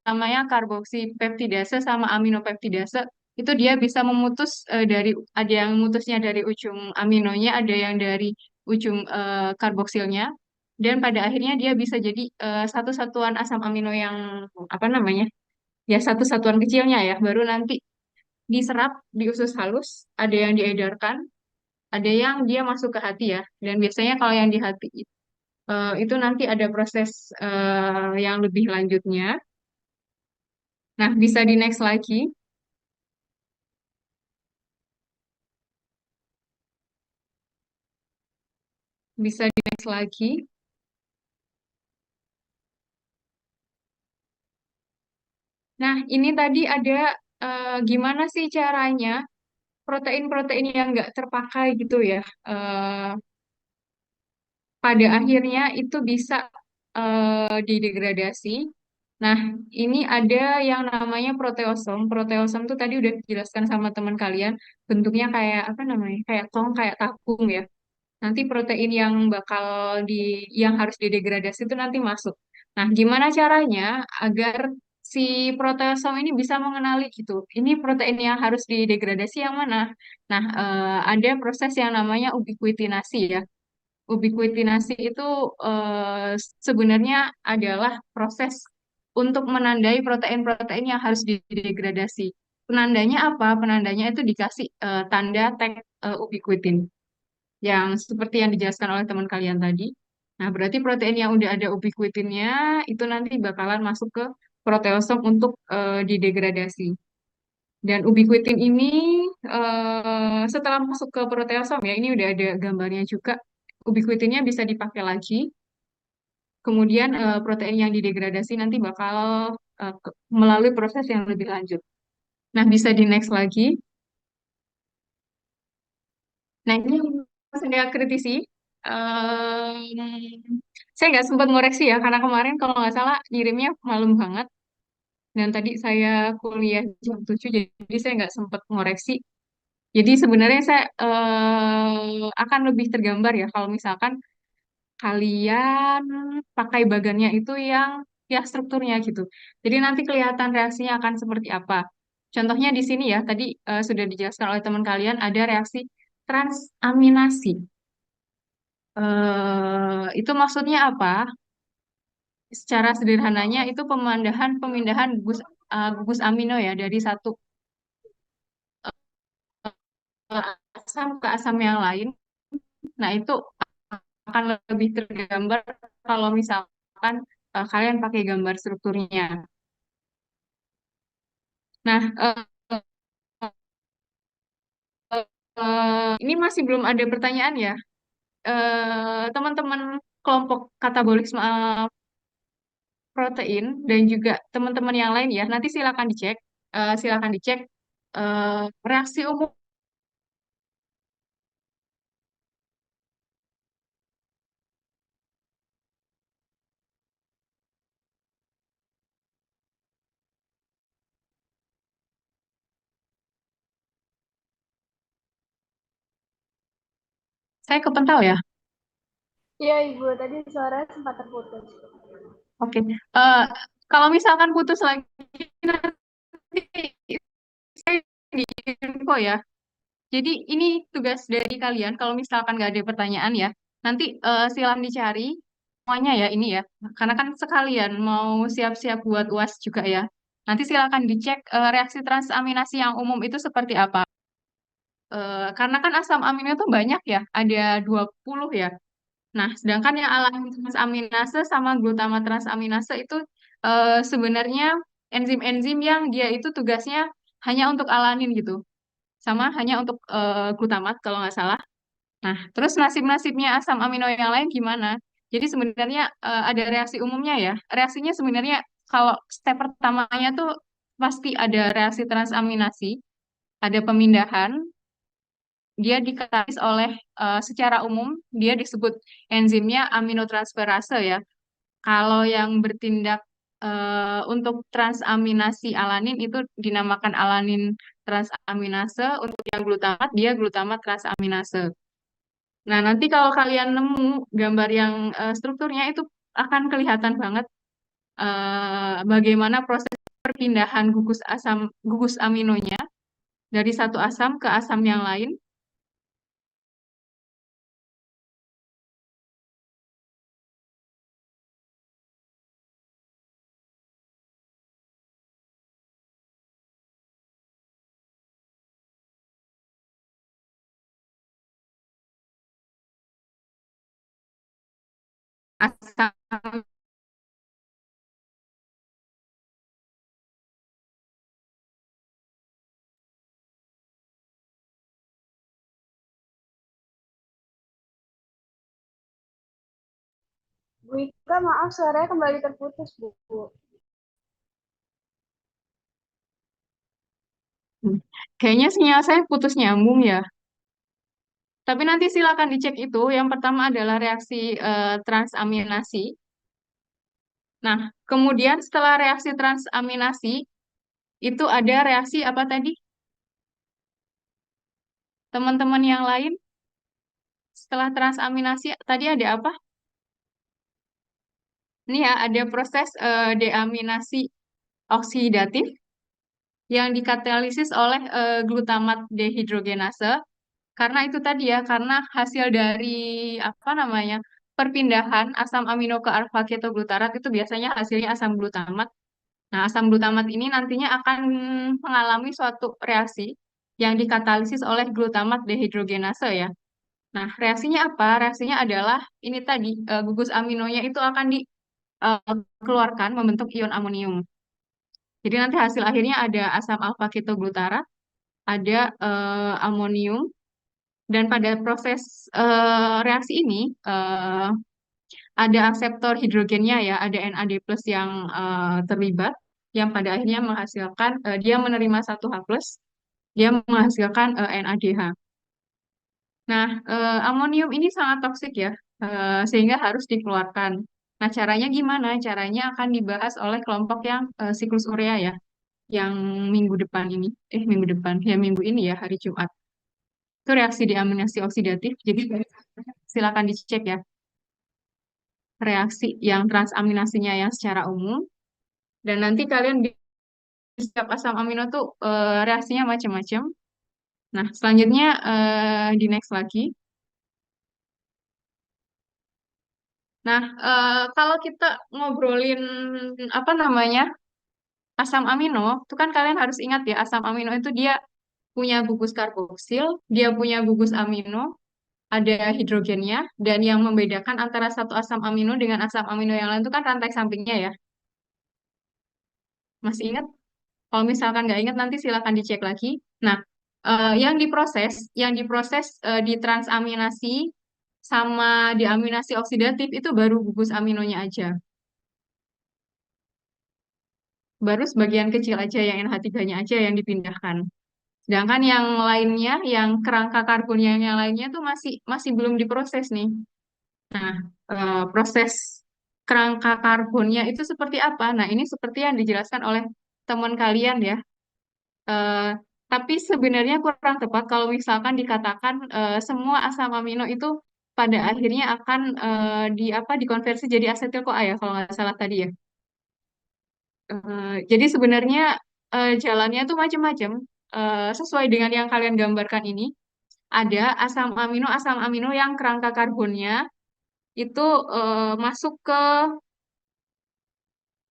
namanya karboksipeptidase sama aminopeptidase. Itu dia bisa memutus ada yang memutusnya dari ujung aminonya, ada yang dari ujung karboksilnya. Dan pada akhirnya dia bisa jadi satu satuan asam amino yang apa namanya? Ya satu satuan kecilnya ya. Baru nanti diserap di usus halus, ada yang diedarkan, ada yang dia masuk ke hati ya. Dan biasanya kalau yang di hati itu nanti ada proses yang lebih lanjutnya. Nah, bisa di next lagi. Bisa di next lagi. Nah, ini tadi ada gimana sih caranya protein-protein yang nggak terpakai gitu ya. Pada akhirnya itu bisa didegradasi. Nah, ini ada yang namanya proteosom. Proteosom itu tadi udah dijelaskan sama teman kalian, bentuknya kayak apa namanya? Kayak tong, kayak tabung ya. Nanti protein yang bakal di yang harus didegradasi itu nanti masuk. Nah, gimana caranya agar si proteosom ini bisa mengenali gitu. Ini protein yang harus didegradasi yang mana? Nah, ada proses yang namanya ubiquitinasi ya. Ubiquitinasi itu sebenarnya adalah proses untuk menandai protein-protein yang harus didegradasi. Penandanya apa? Penandanya itu dikasih tanda tag ubiquitin yang seperti yang dijelaskan oleh teman kalian tadi. Nah, berarti protein yang udah ada ubiquitinnya itu nanti bakalan masuk ke proteosom untuk didegradasi. Dan ubiquitin ini setelah masuk ke proteosom ya, ini udah ada gambarnya juga. Ubiquitinnya bisa dipakai lagi. Kemudian protein yang didegradasi nanti bakal melalui proses yang lebih lanjut. Nah, bisa di next lagi. Nah, ini saya kritisi. Saya nggak sempat ngoreksi ya, karena kemarin kalau nggak salah ngirimnya malam banget. Dan tadi saya kuliah jam 7, jadi saya nggak sempat ngoreksi. Jadi sebenarnya saya akan lebih tergambar ya kalau misalkan kalian pakai bagannya itu yang ya strukturnya gitu. Jadi nanti kelihatan reaksinya akan seperti apa. Contohnya di sini ya, tadi sudah dijelaskan oleh teman kalian ada reaksi transaminasi. Itu maksudnya apa? Secara sederhananya itu pemindahan gugus amino ya dari satu asam ke asam yang lain. Nah, itu akan lebih tergambar kalau misalkan kalian pakai gambar strukturnya. Nah, ini masih belum ada pertanyaan ya. Teman-teman kelompok katabolisme protein dan juga teman-teman yang lain ya, nanti silakan dicek reaksi umum. Saya kepental ya. Iya, Ibu, tadi suara sempat terputus. Oke. Eh, Kalau misalkan putus lagi, nanti saya di info ya. Jadi ini tugas dari kalian. Kalau misalkan nggak ada pertanyaan ya, nanti silakan dicari semuanya ya ini ya. Karena kan sekalian mau siap-siap buat UAS juga ya. Nanti silakan dicek reaksi transaminasi yang umum itu seperti apa. Karena kan asam amino itu banyak ya, ada 20 ya. Nah, sedangkan yang alanin transaminase sama glutama transaminase itu sebenarnya enzim-enzim yang dia itu tugasnya hanya untuk alanin gitu. Sama hanya untuk glutamat kalau nggak salah. Nah, terus nasib-nasibnya asam amino yang lain gimana? Jadi sebenarnya ada reaksi umumnya ya. Reaksinya sebenarnya kalau step pertamanya tuh pasti ada reaksi transaminasi, ada pemindahan, dia dikatalis oleh secara umum dia disebut enzimnya aminotransferase ya. Kalau yang bertindak untuk transaminasi alanin itu dinamakan alanin transaminase, untuk yang glutamat dia glutamat transaminase. Nah, nanti kalau kalian nemu gambar yang strukturnya itu akan kelihatan banget bagaimana proses perpindahan gugus aminonya dari satu asam ke asam yang lain. Asam Bu Ika, maaf suaranya kembali terputus, Bu. Kayaknya sinyal saya putus nyambung ya. Tapi nanti silakan dicek itu. Yang pertama adalah reaksi transaminasi. Nah, kemudian setelah reaksi transaminasi, itu ada reaksi apa tadi? Teman-teman yang lain, setelah transaminasi, tadi ada apa? Ini ya, ada proses deaminasi oksidatif yang dikatalisis oleh glutamat dehidrogenase. Karena itu tadi ya, karena hasil dari apa namanya perpindahan asam amino ke alfa ketoglutarat itu biasanya hasilnya asam glutamat. Nah, asam glutamat ini nantinya akan mengalami suatu reaksi yang dikatalisis oleh glutamat dehidrogenase ya. Nah, reaksinya apa? Reaksinya adalah ini tadi gugus aminonya itu akan dikeluarkan membentuk ion amonium. Jadi nanti hasil akhirnya ada asam alfa ketoglutarat, ada amonium. Dan pada proses reaksi ini ada akseptor hidrogennya ya, ada NAD+ yang terlibat, yang pada akhirnya menghasilkan dia menerima satu H+, dia menghasilkan NADH. Nah, amonium ini sangat toksik ya, sehingga harus dikeluarkan. Nah, caranya gimana? Caranya akan dibahas oleh kelompok yang siklus urea ya, yang minggu depan ini, minggu depan, ya minggu ini ya, hari Jumat. Itu reaksi deaminasi oksidatif, jadi silakan dicek ya reaksi yang transaminasinya yang secara umum dan nanti kalian di setiap asam amino tuh reaksinya macam-macam. Nah, selanjutnya di next lagi. Nah, kalau kita ngobrolin apa namanya asam amino, itu kan kalian harus ingat ya asam amino itu dia punya gugus karboksil, dia punya gugus amino, ada hidrogennya, dan yang membedakan antara satu asam amino dengan asam amino yang lain itu kan rantai sampingnya ya. Masih ingat? Kalau misalkan nggak ingat nanti silakan dicek lagi. Nah, yang diproses di transaminasi sama diaminasi oksidatif itu baru gugus aminonya aja. Baru sebagian kecil aja yang NH3-nya aja yang dipindahkan. Sedangkan yang lainnya, yang kerangka karbonnya yang lainnya tuh masih masih belum diproses nih. Nah, proses kerangka karbonnya itu seperti apa? Nah, ini seperti yang dijelaskan oleh teman kalian ya. Eh, tapi sebenarnya kurang tepat kalau misalkan dikatakan semua asam amino itu pada akhirnya akan dikonversi jadi asetil CoA ya kalau nggak salah tadi ya. Jadi sebenarnya jalannya tuh macam-macam. Sesuai dengan yang kalian gambarkan ini, ada asam amino yang kerangka karbonnya itu masuk ke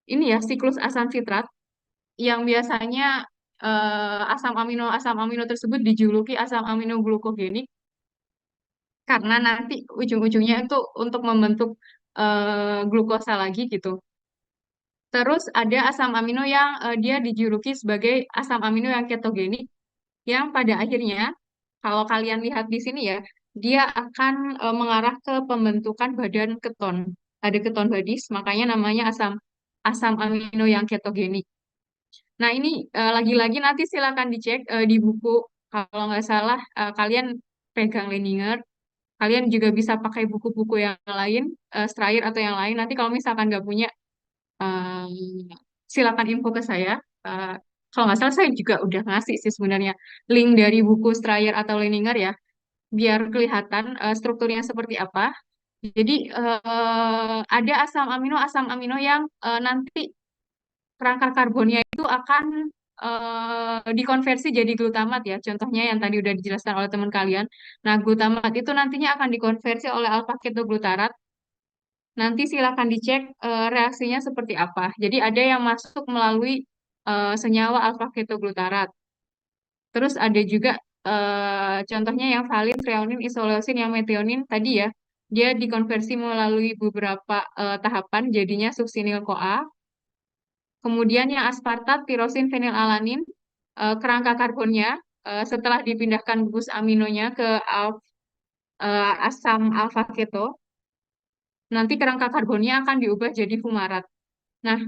ini ya siklus asam sitrat yang biasanya asam amino tersebut dijuluki asam amino glukogenik karena nanti ujung-ujungnya itu untuk membentuk glukosa lagi gitu. Terus ada asam amino yang dia dijuluki sebagai asam amino yang ketogenik yang pada akhirnya kalau kalian lihat di sini ya, dia akan mengarah ke pembentukan badan keton. Ada keton badis, makanya namanya asam asam amino yang ketogenik. Nah, ini lagi-lagi nanti silakan dicek di buku. Kalau nggak salah, kalian pegang Leninger. Kalian juga bisa pakai buku-buku yang lain, Strayer atau yang lain. Nanti kalau misalkan nggak punya, eh, silakan info ke saya. Eh, Kalau nggak salah, saya juga udah ngasih sih sebenarnya link dari buku Strayer atau Leninger ya, biar kelihatan strukturnya seperti apa. Jadi, ada asam amino yang nanti kerangka karbonnya itu akan dikonversi jadi glutamat ya. Contohnya yang tadi udah dijelaskan oleh teman kalian. Nah, glutamat itu nantinya akan dikonversi oleh alfa ketoglutarat. Nanti silakan dicek reaksinya seperti apa. Jadi ada yang masuk melalui senyawa alfa ketoglutarat. Terus ada juga contohnya yang valin, treonin, isoleusin, yang metionin tadi ya. Dia dikonversi melalui beberapa tahapan, jadinya suksinil CoA. Kemudian yang aspartat, tirosin, fenilalanin, kerangka karbonnya setelah dipindahkan gugus aminonya ke asam alfa keto, nanti kerangka karbonnya akan diubah jadi fumarat. Nah,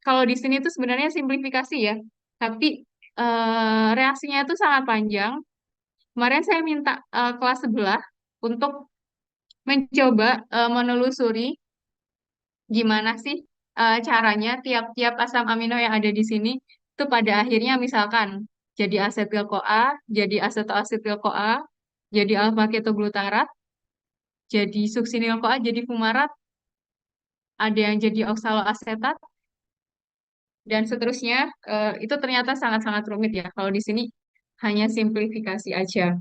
kalau di sini tuh sebenarnya simplifikasi ya, tapi reaksinya itu sangat panjang. Kemarin saya minta kelas sebelah untuk mencoba menelusuri gimana sih caranya tiap-tiap asam amino yang ada di sini itu pada akhirnya misalkan jadi asetil-CoA, jadi asetoasetil-CoA, jadi alfa ketoglutarat, jadi suksinil-CoA, jadi fumarat, ada yang jadi oksaloasetat, dan seterusnya. Itu ternyata sangat-sangat rumit ya. Kalau di sini hanya simplifikasi aja.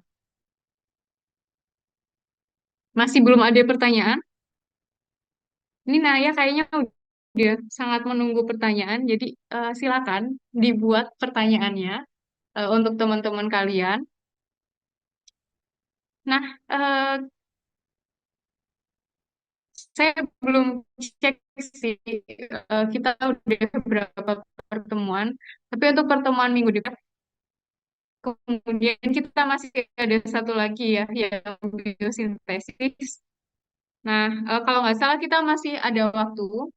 Masih belum ada pertanyaan? Ini Naya kayaknya udah sangat menunggu pertanyaan, jadi silakan dibuat pertanyaannya untuk teman-teman kalian. Nah, saya belum cek sih, kita udah berapa pertemuan, tapi untuk pertemuan minggu depan, kemudian kita masih ada satu lagi ya, yang biosintesis. Nah, kalau nggak salah kita masih ada waktu.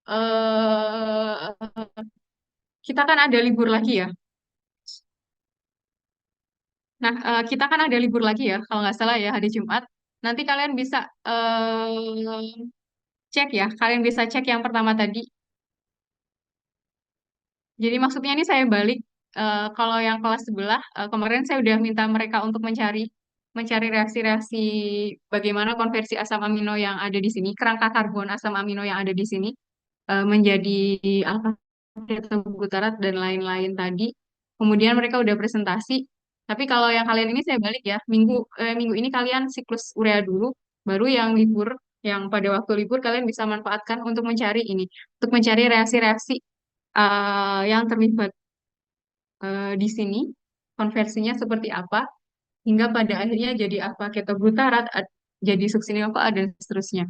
eh kita kan ada libur lagi ya. Nah, kita kan ada libur lagi ya, kalau nggak salah ya hari Jumat. Nanti kalian bisa cek ya, kalian bisa cek yang pertama tadi. Jadi maksudnya ini saya balik, kalau yang kelas sebelah, kemarin saya udah minta mereka untuk mencari reaksi-reaksi bagaimana konversi asam amino yang ada di sini, kerangka karbon asam amino yang ada di sini, menjadi alfa butarat dan lain-lain tadi. Kemudian mereka udah presentasi. Tapi kalau yang kalian ini saya balik ya, minggu ini kalian siklus urea dulu, baru yang libur, yang pada waktu libur kalian bisa manfaatkan untuk mencari ini, untuk mencari reaksi-reaksi yang terlibat di sini, konversinya seperti apa, hingga pada akhirnya jadi alfa ketobutarat, jadi suksinil CoA dan seterusnya.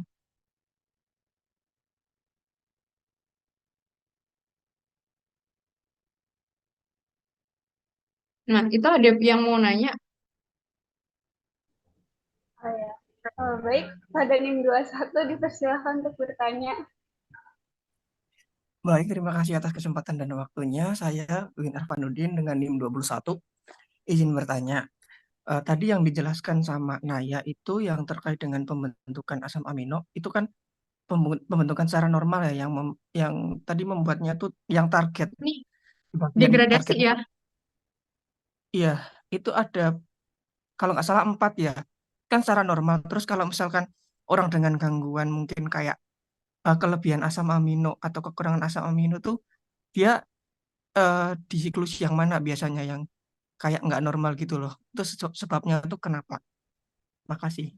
Nah, itu ada yang mau nanya. Oh ya. Baik, pada NIM 21 dipersilakan untuk bertanya. Baik, terima kasih atas kesempatan dan waktunya. Saya Win Arfanuddin dengan NIM 21. Izin bertanya, tadi yang dijelaskan sama Naya itu yang terkait dengan pembentukan asam amino, itu kan pembentukan secara normal ya, yang tadi membuatnya tuh yang target, Ini bagian degradasi targetnya. ya. Iya, itu ada, kalau nggak salah 4 ya, kan secara normal. Terus kalau misalkan orang dengan gangguan mungkin kayak kelebihan asam amino atau kekurangan asam amino tuh, dia di siklus yang mana biasanya yang kayak nggak normal gitu loh. Itu sebabnya tuh kenapa? Makasih.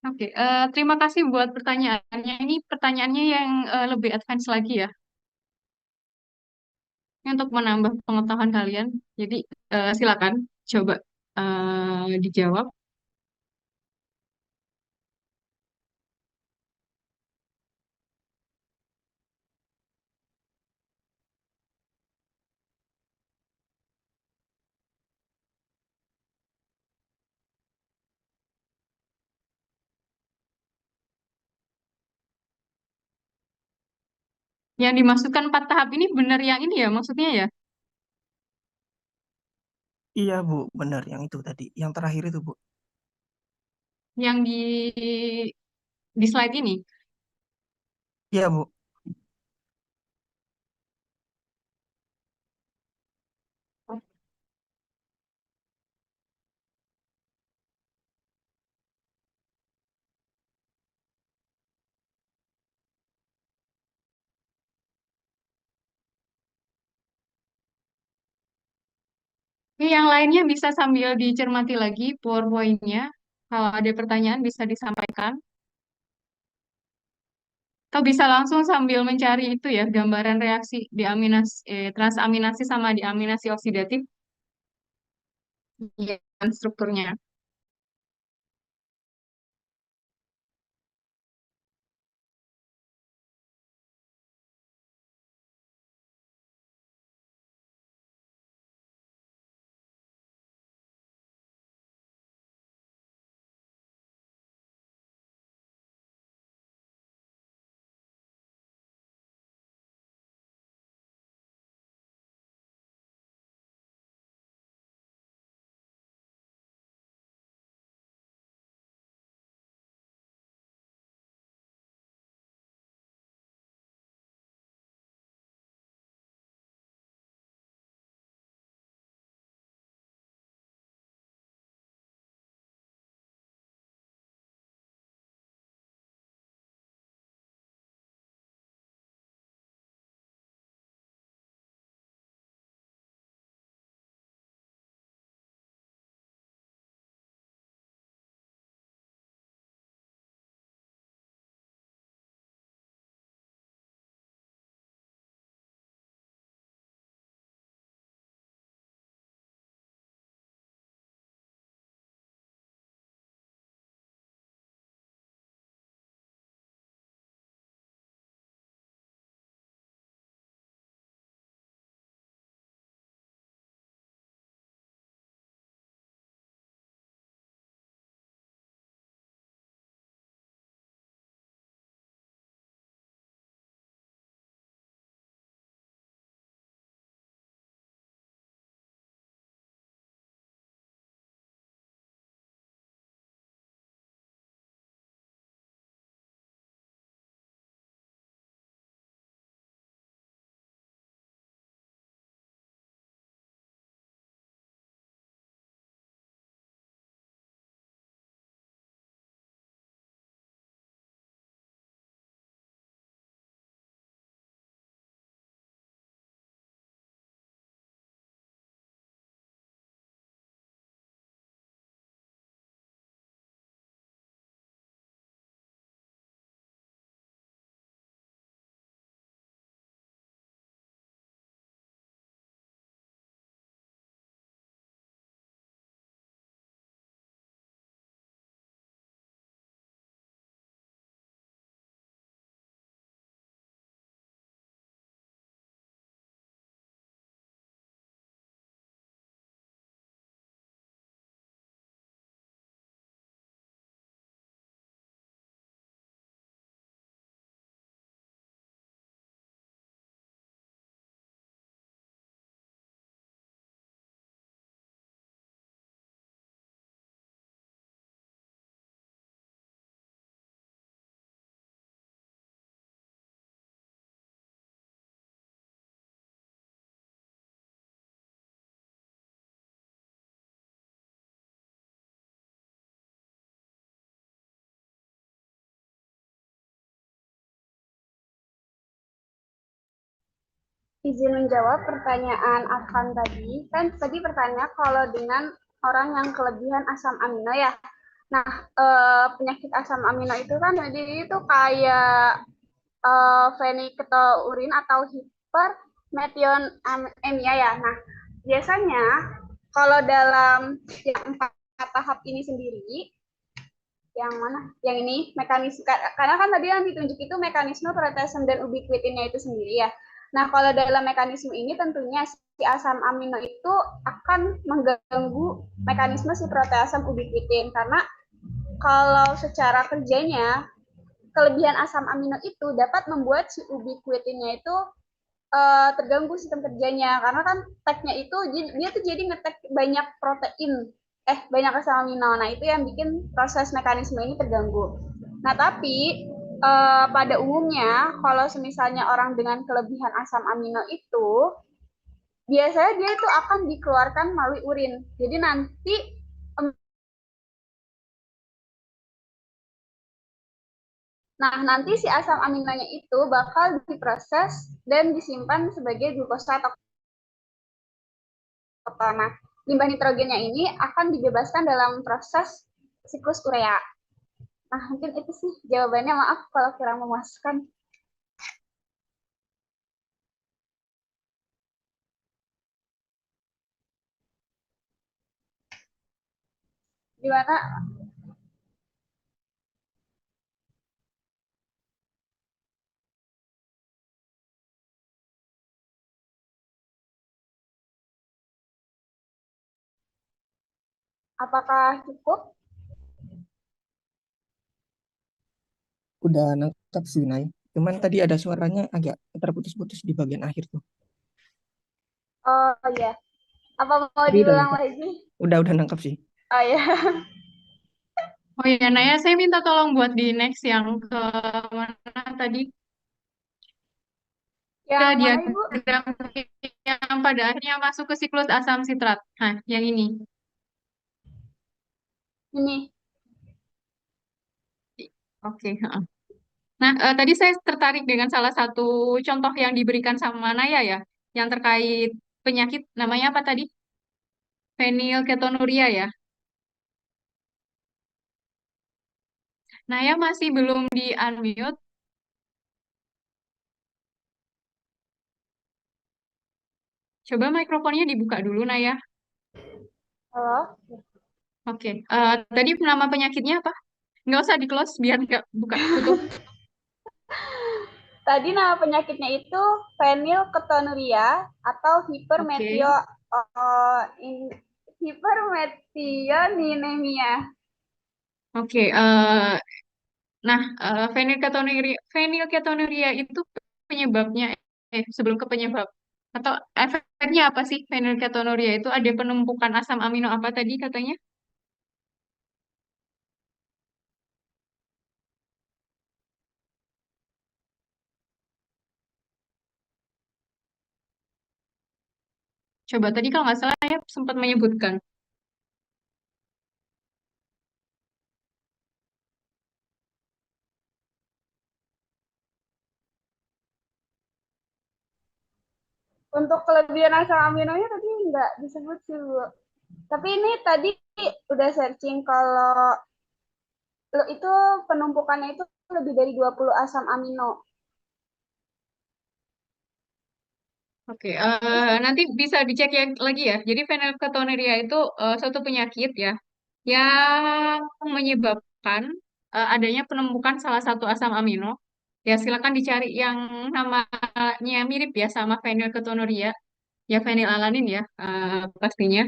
Oke, terima kasih buat pertanyaannya. Ini pertanyaannya yang lebih advance lagi ya, ini untuk menambah pengetahuan kalian. Jadi silakan coba dijawab. Yang dimasukkan 4 tahap ini benar yang ini ya, maksudnya ya, Iya Bu, benar yang itu tadi. Yang terakhir itu Bu. yang di slide ini. Iya Bu. Ini yang lainnya bisa sambil dicermati lagi PowerPoint-nya. Kalau ada pertanyaan bisa disampaikan. Atau bisa langsung sambil mencari itu ya, gambaran reaksi transaminasi sama diaminasi oksidatif, ya, strukturnya. izin menjawab pertanyaan Akan tadi. Kan tadi pertanyaan kalau dengan orang yang kelebihan asam amino ya. Nah, penyakit asam amino itu kan jadi itu kayak phenylketonuria atau hipermetionemia ya. Nah, biasanya kalau dalam yang 4 tahap ini sendiri, yang mana? Yang ini mekanisme, karena kan tadi yang ditunjuk itu mekanisme proteasen dan ubiquitinnya itu sendiri ya. Nah, kalau dalam mekanisme ini tentunya si asam amino itu akan mengganggu mekanisme si proteasem ubiquitin karena kalau secara kerjanya kelebihan asam amino itu dapat membuat si ubiquitinnya itu terganggu sistem kerjanya karena kan tagnya itu dia tuh jadi ngetek banyak protein banyak asam amino. Nah, itu yang bikin proses mekanisme ini terganggu. Nah, tapi pada umumnya kalau misalnya orang dengan kelebihan asam amino itu biasanya dia itu akan dikeluarkan melalui urin. Jadi nanti nanti si asam aminonya itu bakal diproses dan disimpan sebagai glukosa atau ketono. Nah, limbah nitrogennya ini akan dibebaskan dalam proses siklus urea. Nah, mungkin itu sih jawabannya. Maaf kalau kurang memuaskan. Gimana? Apakah cukup? Udah nangkap sih, Nay. Cuman tadi ada suaranya agak terputus-putus di bagian akhir tuh. Oh ya. Apa mau Tapi udah diulang nangkap. lagi? Udah nangkap sih. Oh ya. Oh iya, Naya, saya minta tolong buat di next yang ke mana tadi? Ke Yang mana, Ibu? diagram yang pada akhirnya masuk ke siklus asam sitrat. Nah, yang ini. Ini. Oke. Heeh. Nah, tadi saya tertarik dengan salah satu contoh yang diberikan sama Naya ya, yang terkait penyakit namanya apa tadi? Fenilketonuria ya. Naya masih belum di-unmute. Coba mikrofonnya dibuka dulu, Naya. Halo? Oke. Tadi nama penyakitnya apa? Nggak usah di-close biar nggak buka tutup. Tadi nama penyakitnya itu phenylketonuria atau Oke. hipermetionemia. Oke. Nah, fenilketonuria itu penyebabnya, sebelum ke penyebab, atau efeknya apa sih fenilketonuria itu? Ada penumpukan asam amino apa tadi katanya? Coba tadi kalau nggak salah ya sempat menyebutkan. Untuk kelebihan asam aminonya tadi nggak disebut sih, Bu. Tapi ini tadi udah searching kalau itu penumpukannya itu lebih dari 20 asam amino. Oke, nanti bisa dicek ya, lagi ya. Jadi fenilketonuria itu suatu penyakit ya yang menyebabkan adanya penumpukan salah satu asam amino. Ya, silakan dicari yang namanya mirip ya sama fenilketonuria, ya fenilalanin ya pastinya.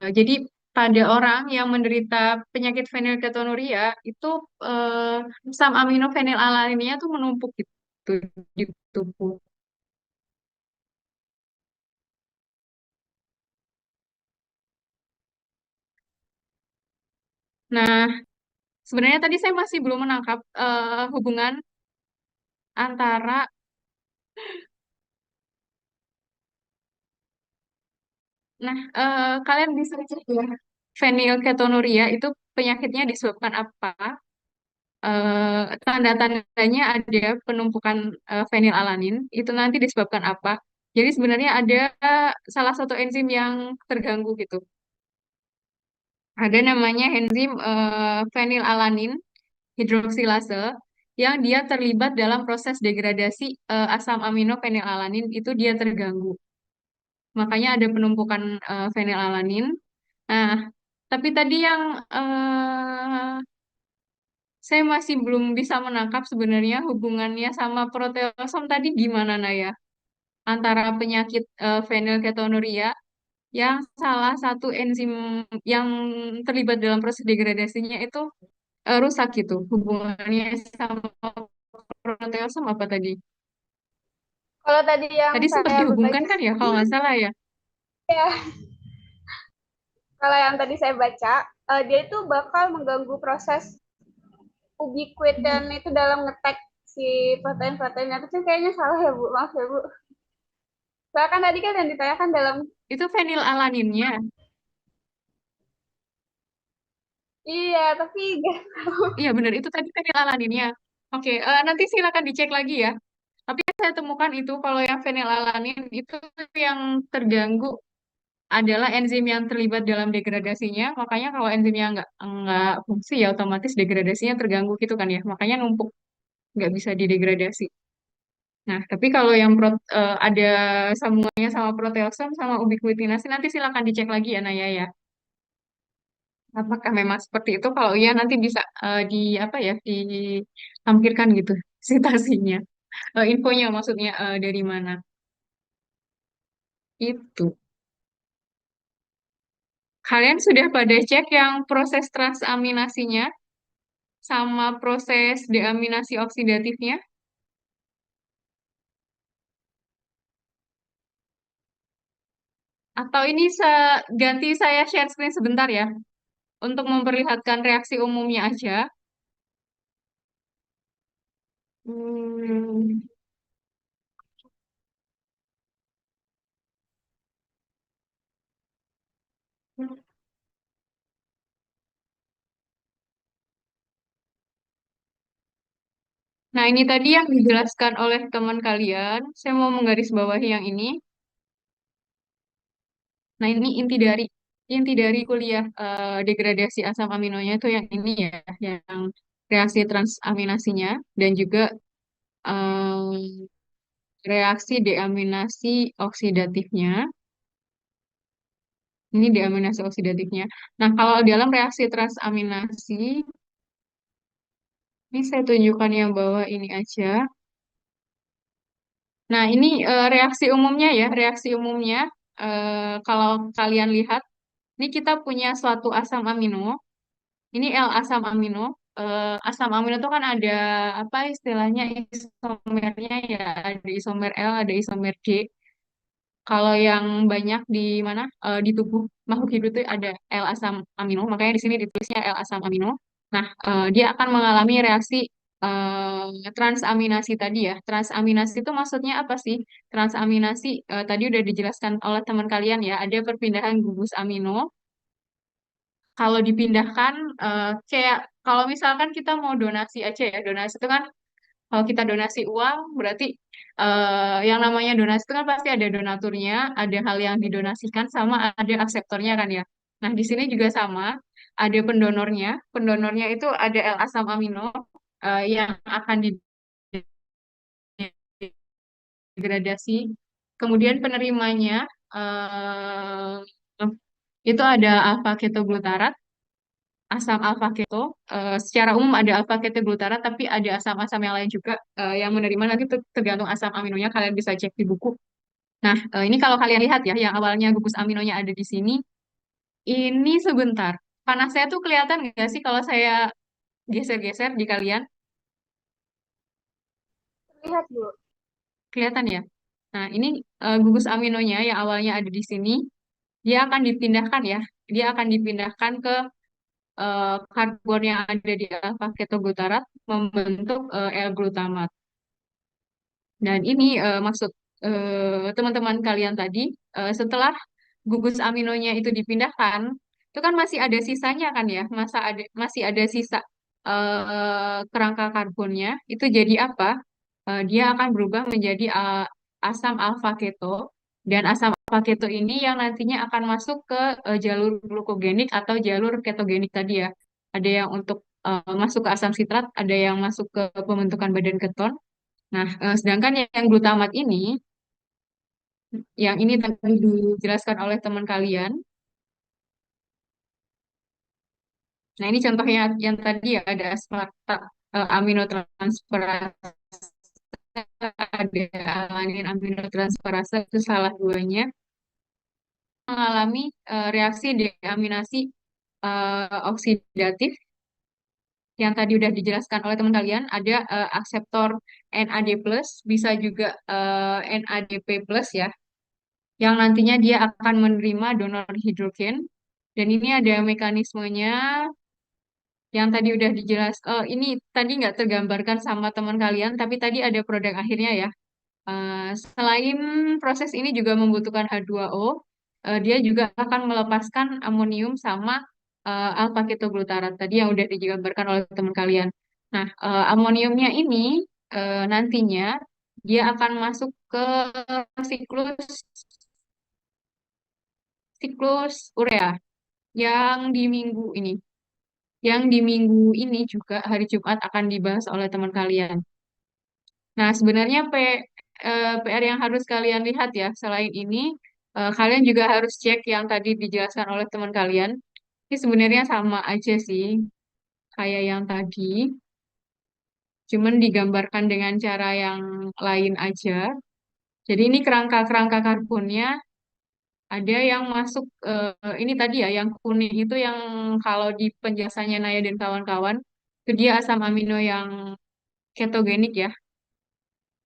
Jadi pada orang yang menderita penyakit fenilketonuria itu asam amino fenilalaninnya tuh menumpuk gitu di tubuh. Nah, sebenarnya tadi saya masih belum menangkap hubungan antara, nah kalian bisa cek ya, fenilketonuria itu penyakitnya disebabkan apa? tanda-tandanya ada penumpukan fenilalanin, itu nanti disebabkan apa? Jadi sebenarnya ada salah satu enzim yang terganggu gitu. Ada namanya enzim fenilalanin hidroksilase yang dia terlibat dalam proses degradasi asam amino fenilalanin itu dia terganggu. Makanya ada penumpukan fenilalanin. Nah, tapi tadi yang saya masih belum bisa menangkap sebenarnya hubungannya sama proteosom tadi gimana Naya? Antara penyakit fenilketonuria yang salah satu enzim yang terlibat dalam proses degradasinya itu rusak gitu. Hubungannya sama proteosom apa tadi? Kalau tadi yang Tadi sempat saya dihubungkan baca, kan ya kalau nggak salah ya. ya, kalau yang tadi saya baca, dia itu bakal mengganggu proses ubiquitin itu dalam ngetek si protein-proteinnya. Itu kayaknya salah ya Bu, maaf ya Bu. Soalnya kan tadi kan yang ditanyakan dalam, Itu fenilalaninnya. iya tapi nggak tahu. Iya benar itu tadi fenilalaninnya. Oke, nanti silakan dicek lagi ya. Tapi saya temukan itu kalau yang fenilalanin itu yang terganggu adalah enzim yang terlibat dalam degradasinya. Makanya kalau enzimnya nggak fungsi ya otomatis degradasinya terganggu gitu kan ya. Makanya numpuk nggak bisa didegradasi. Nah, tapi kalau yang ada sambungannya sama proteosom sama ubiquitinasi nanti silakan dicek lagi ya Naya ya. Apakah memang seperti itu? Kalau iya nanti bisa di apa ya ditampilkan gitu citasinya. Infonya maksudnya dari mana? Itu. Kalian sudah pada cek yang proses transaminasinya sama proses deaminasi oksidatifnya? Atau ini ganti saya share screen sebentar ya untuk memperlihatkan reaksi umumnya aja. Hmm. Nah, ini tadi yang dijelaskan oleh teman kalian. Saya mau menggarisbawahi yang ini. Nah, ini inti dari kuliah degradasi asam aminonya itu yang ini ya, yang reaksi transaminasinya dan juga eh, reaksi deaminasi oksidatifnya. Ini deaminasi oksidatifnya. Nah, kalau dalam reaksi transaminasi, ini saya tunjukkan yang bawah ini aja. Nah, ini reaksi umumnya ya, reaksi umumnya. Kalau kalian lihat, ini kita punya suatu asam amino. Ini L asam amino. Asam amino itu kan ada apa istilahnya isomernya ya, ada isomer L, ada isomer D. Kalau yang banyak di mana di tubuh makhluk hidup itu ada L asam amino, makanya di sini ditulisnya L asam amino. Nah, dia akan mengalami reaksi transaminasi tadi ya. Transaminasi itu maksudnya apa sih? Transaminasi tadi udah dijelaskan oleh teman kalian ya, ada perpindahan gugus amino. Kalau dipindahkan kayak kalau misalkan kita mau donasi aja ya, donasi itu kan kalau kita donasi uang, berarti yang namanya donasi itu kan pasti ada donaturnya, ada hal yang didonasikan, sama ada akseptornya kan ya. Nah, di sini juga sama, ada pendonornya. Pendonornya itu ada L asam amino yang akan didegradasi. Kemudian penerimanya eh, itu ada alfa ketoglutarat, asam alfa keto. Secara umum ada alfa ketoglutarat, tapi ada asam-asam yang lain juga yang menerima nanti tergantung asam aminonya kalian bisa cek di buku. Nah, ini kalau kalian lihat ya, yang awalnya gugus aminonya ada di sini, ini sebentar. Panasnya tuh kelihatan nggak sih kalau saya geser-geser di kalian? Lihat Bu. Kelihatan ya? Nah, ini gugus aminonya yang awalnya ada di sini, dia akan dipindahkan ya. Dia akan dipindahkan ke karbon yang ada di alfa ketoglutarat membentuk L-glutamat. Dan ini maksud teman-teman kalian tadi, setelah gugus aminonya itu dipindahkan, itu kan masih ada sisanya kan ya, masih ada sisa. kerangka karbonnya itu jadi apa? Dia akan berubah menjadi asam alfa keto, dan asam alfa keto ini yang nantinya akan masuk ke jalur glukogenik atau jalur ketogenik tadi ya. Ada yang untuk masuk ke asam sitrat, ada yang masuk ke pembentukan badan keton. Nah, sedangkan yang glutamat ini, yang ini tadi dijelaskan oleh teman kalian. Nah, ini contohnya yang tadi ya, ada aspartat, aminotransferase, ada alanin aminotransferase, itu salah duanya, mengalami reaksi deaminasi oksidatif yang tadi udah dijelaskan oleh teman kalian. Ada akseptor NAD+, bisa juga NADP+, ya, yang nantinya dia akan menerima donor hidrogen. Dan ini ada mekanismenya yang tadi udah dijelas. Ini tadi nggak tergambarkan sama teman kalian, tapi tadi ada produk akhirnya ya. Selain proses ini juga membutuhkan H2O, dia juga akan melepaskan amonium sama alfa ketoglutarat tadi yang udah digambarkan oleh teman kalian. Nah, amoniumnya ini nantinya dia akan masuk ke siklus siklus urea yang di minggu ini. Yang di minggu ini juga hari Jumat akan dibahas oleh teman kalian. Nah, sebenarnya PR yang harus kalian lihat ya, selain ini, kalian juga harus cek yang tadi dijelaskan oleh teman kalian. Ini sebenarnya sama aja sih, kayak yang tadi, cuman digambarkan dengan cara yang lain aja. Jadi ini kerangka-kerangka karbonnya, ada yang masuk, ini tadi ya, yang kuning itu yang kalau di penjelasannya Naya dan kawan-kawan, itu dia asam amino yang ketogenik ya.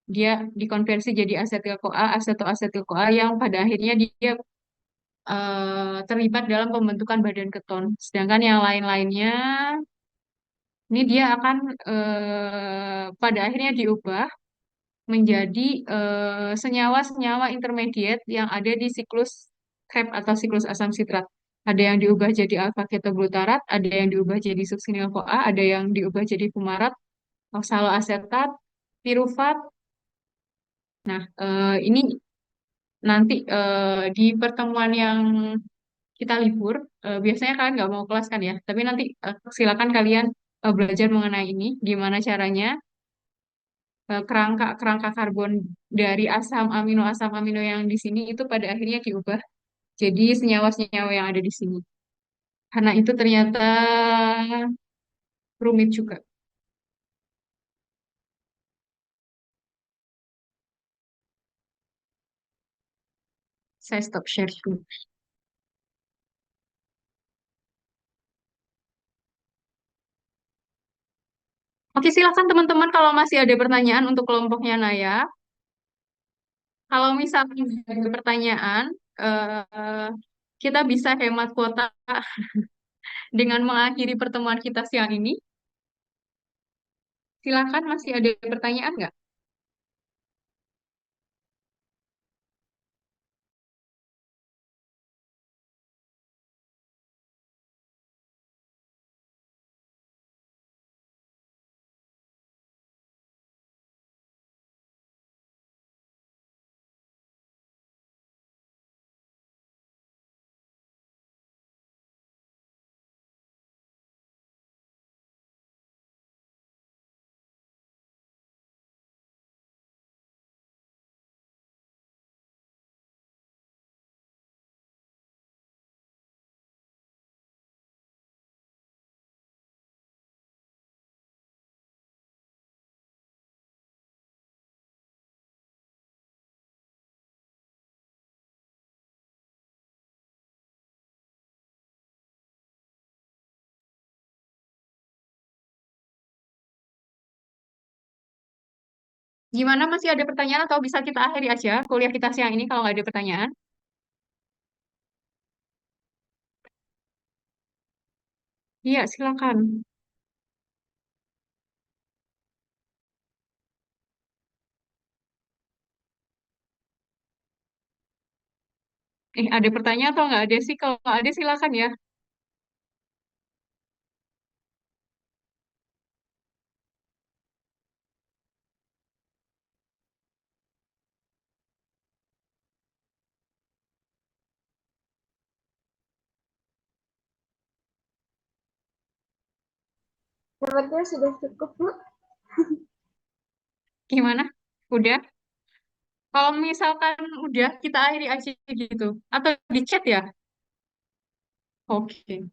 Dia dikonversi jadi asetil-CoA, asetoasetil-CoA yang pada akhirnya dia terlibat dalam pembentukan badan keton. Sedangkan yang lain-lainnya, ini dia akan pada akhirnya diubah menjadi senyawa-senyawa intermediate yang ada di siklus Krebs atau siklus asam sitrat. Ada yang diubah jadi alfa ketoglutarat, ada yang diubah jadi suksinil CoA, ada yang diubah jadi fumarat, oksaloasetat, pirufat. Nah, ini nanti di pertemuan yang kita libur, biasanya kalian nggak mau kelas kan ya, tapi nanti silakan kalian belajar mengenai ini, gimana caranya kerangka karbon dari asam amino yang di sini itu pada akhirnya diubah jadi senyawa-senyawa yang ada di sini. Karena itu ternyata rumit juga. Saya stop share dulu. Oke, silakan teman-teman kalau masih ada pertanyaan untuk kelompoknya Naya. Kalau misalnya ada pertanyaan, eh, kita bisa hemat kuota dengan mengakhiri pertemuan kita siang ini. Silakan, masih ada pertanyaan nggak? Gimana, masih ada pertanyaan atau bisa kita akhiri aja kuliah kita siang ini kalau nggak ada pertanyaan? Iya, silakan. Ada pertanyaan atau nggak ada sih? Kalau nggak ada silakan ya. Sepertinya sudah cukup, Bu. Gimana? Udah? Kalau misalkan udah, kita akhiri aja gitu. Atau di chat ya? Oke.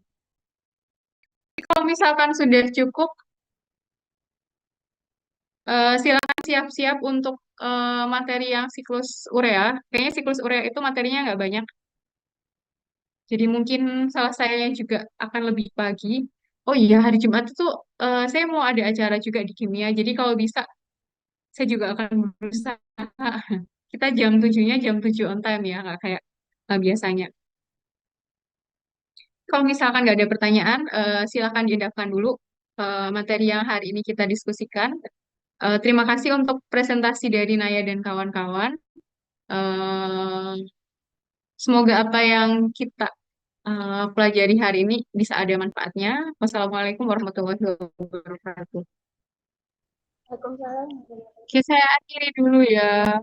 Kalau misalkan sudah cukup, silakan siap-siap untuk materi yang siklus urea. Kayaknya siklus urea itu materinya nggak banyak. Jadi mungkin selesainya juga akan lebih pagi. Oh iya, hari Jumat itu saya mau ada acara juga di kimia. Jadi kalau bisa, saya juga akan berusaha. Kita jam 7-nya jam 7 on time ya, nggak kayak biasanya. Kalau misalkan nggak ada pertanyaan, silakan diendapkan dulu materi yang hari ini kita diskusikan. Terima kasih untuk presentasi dari Naya dan kawan-kawan. Eh, Semoga apa yang kita pelajari hari ini bisa ada manfaatnya. Wassalamualaikum warahmatullahi wabarakatuh. Waalaikumsalam. Oke, saya akhiri dulu ya.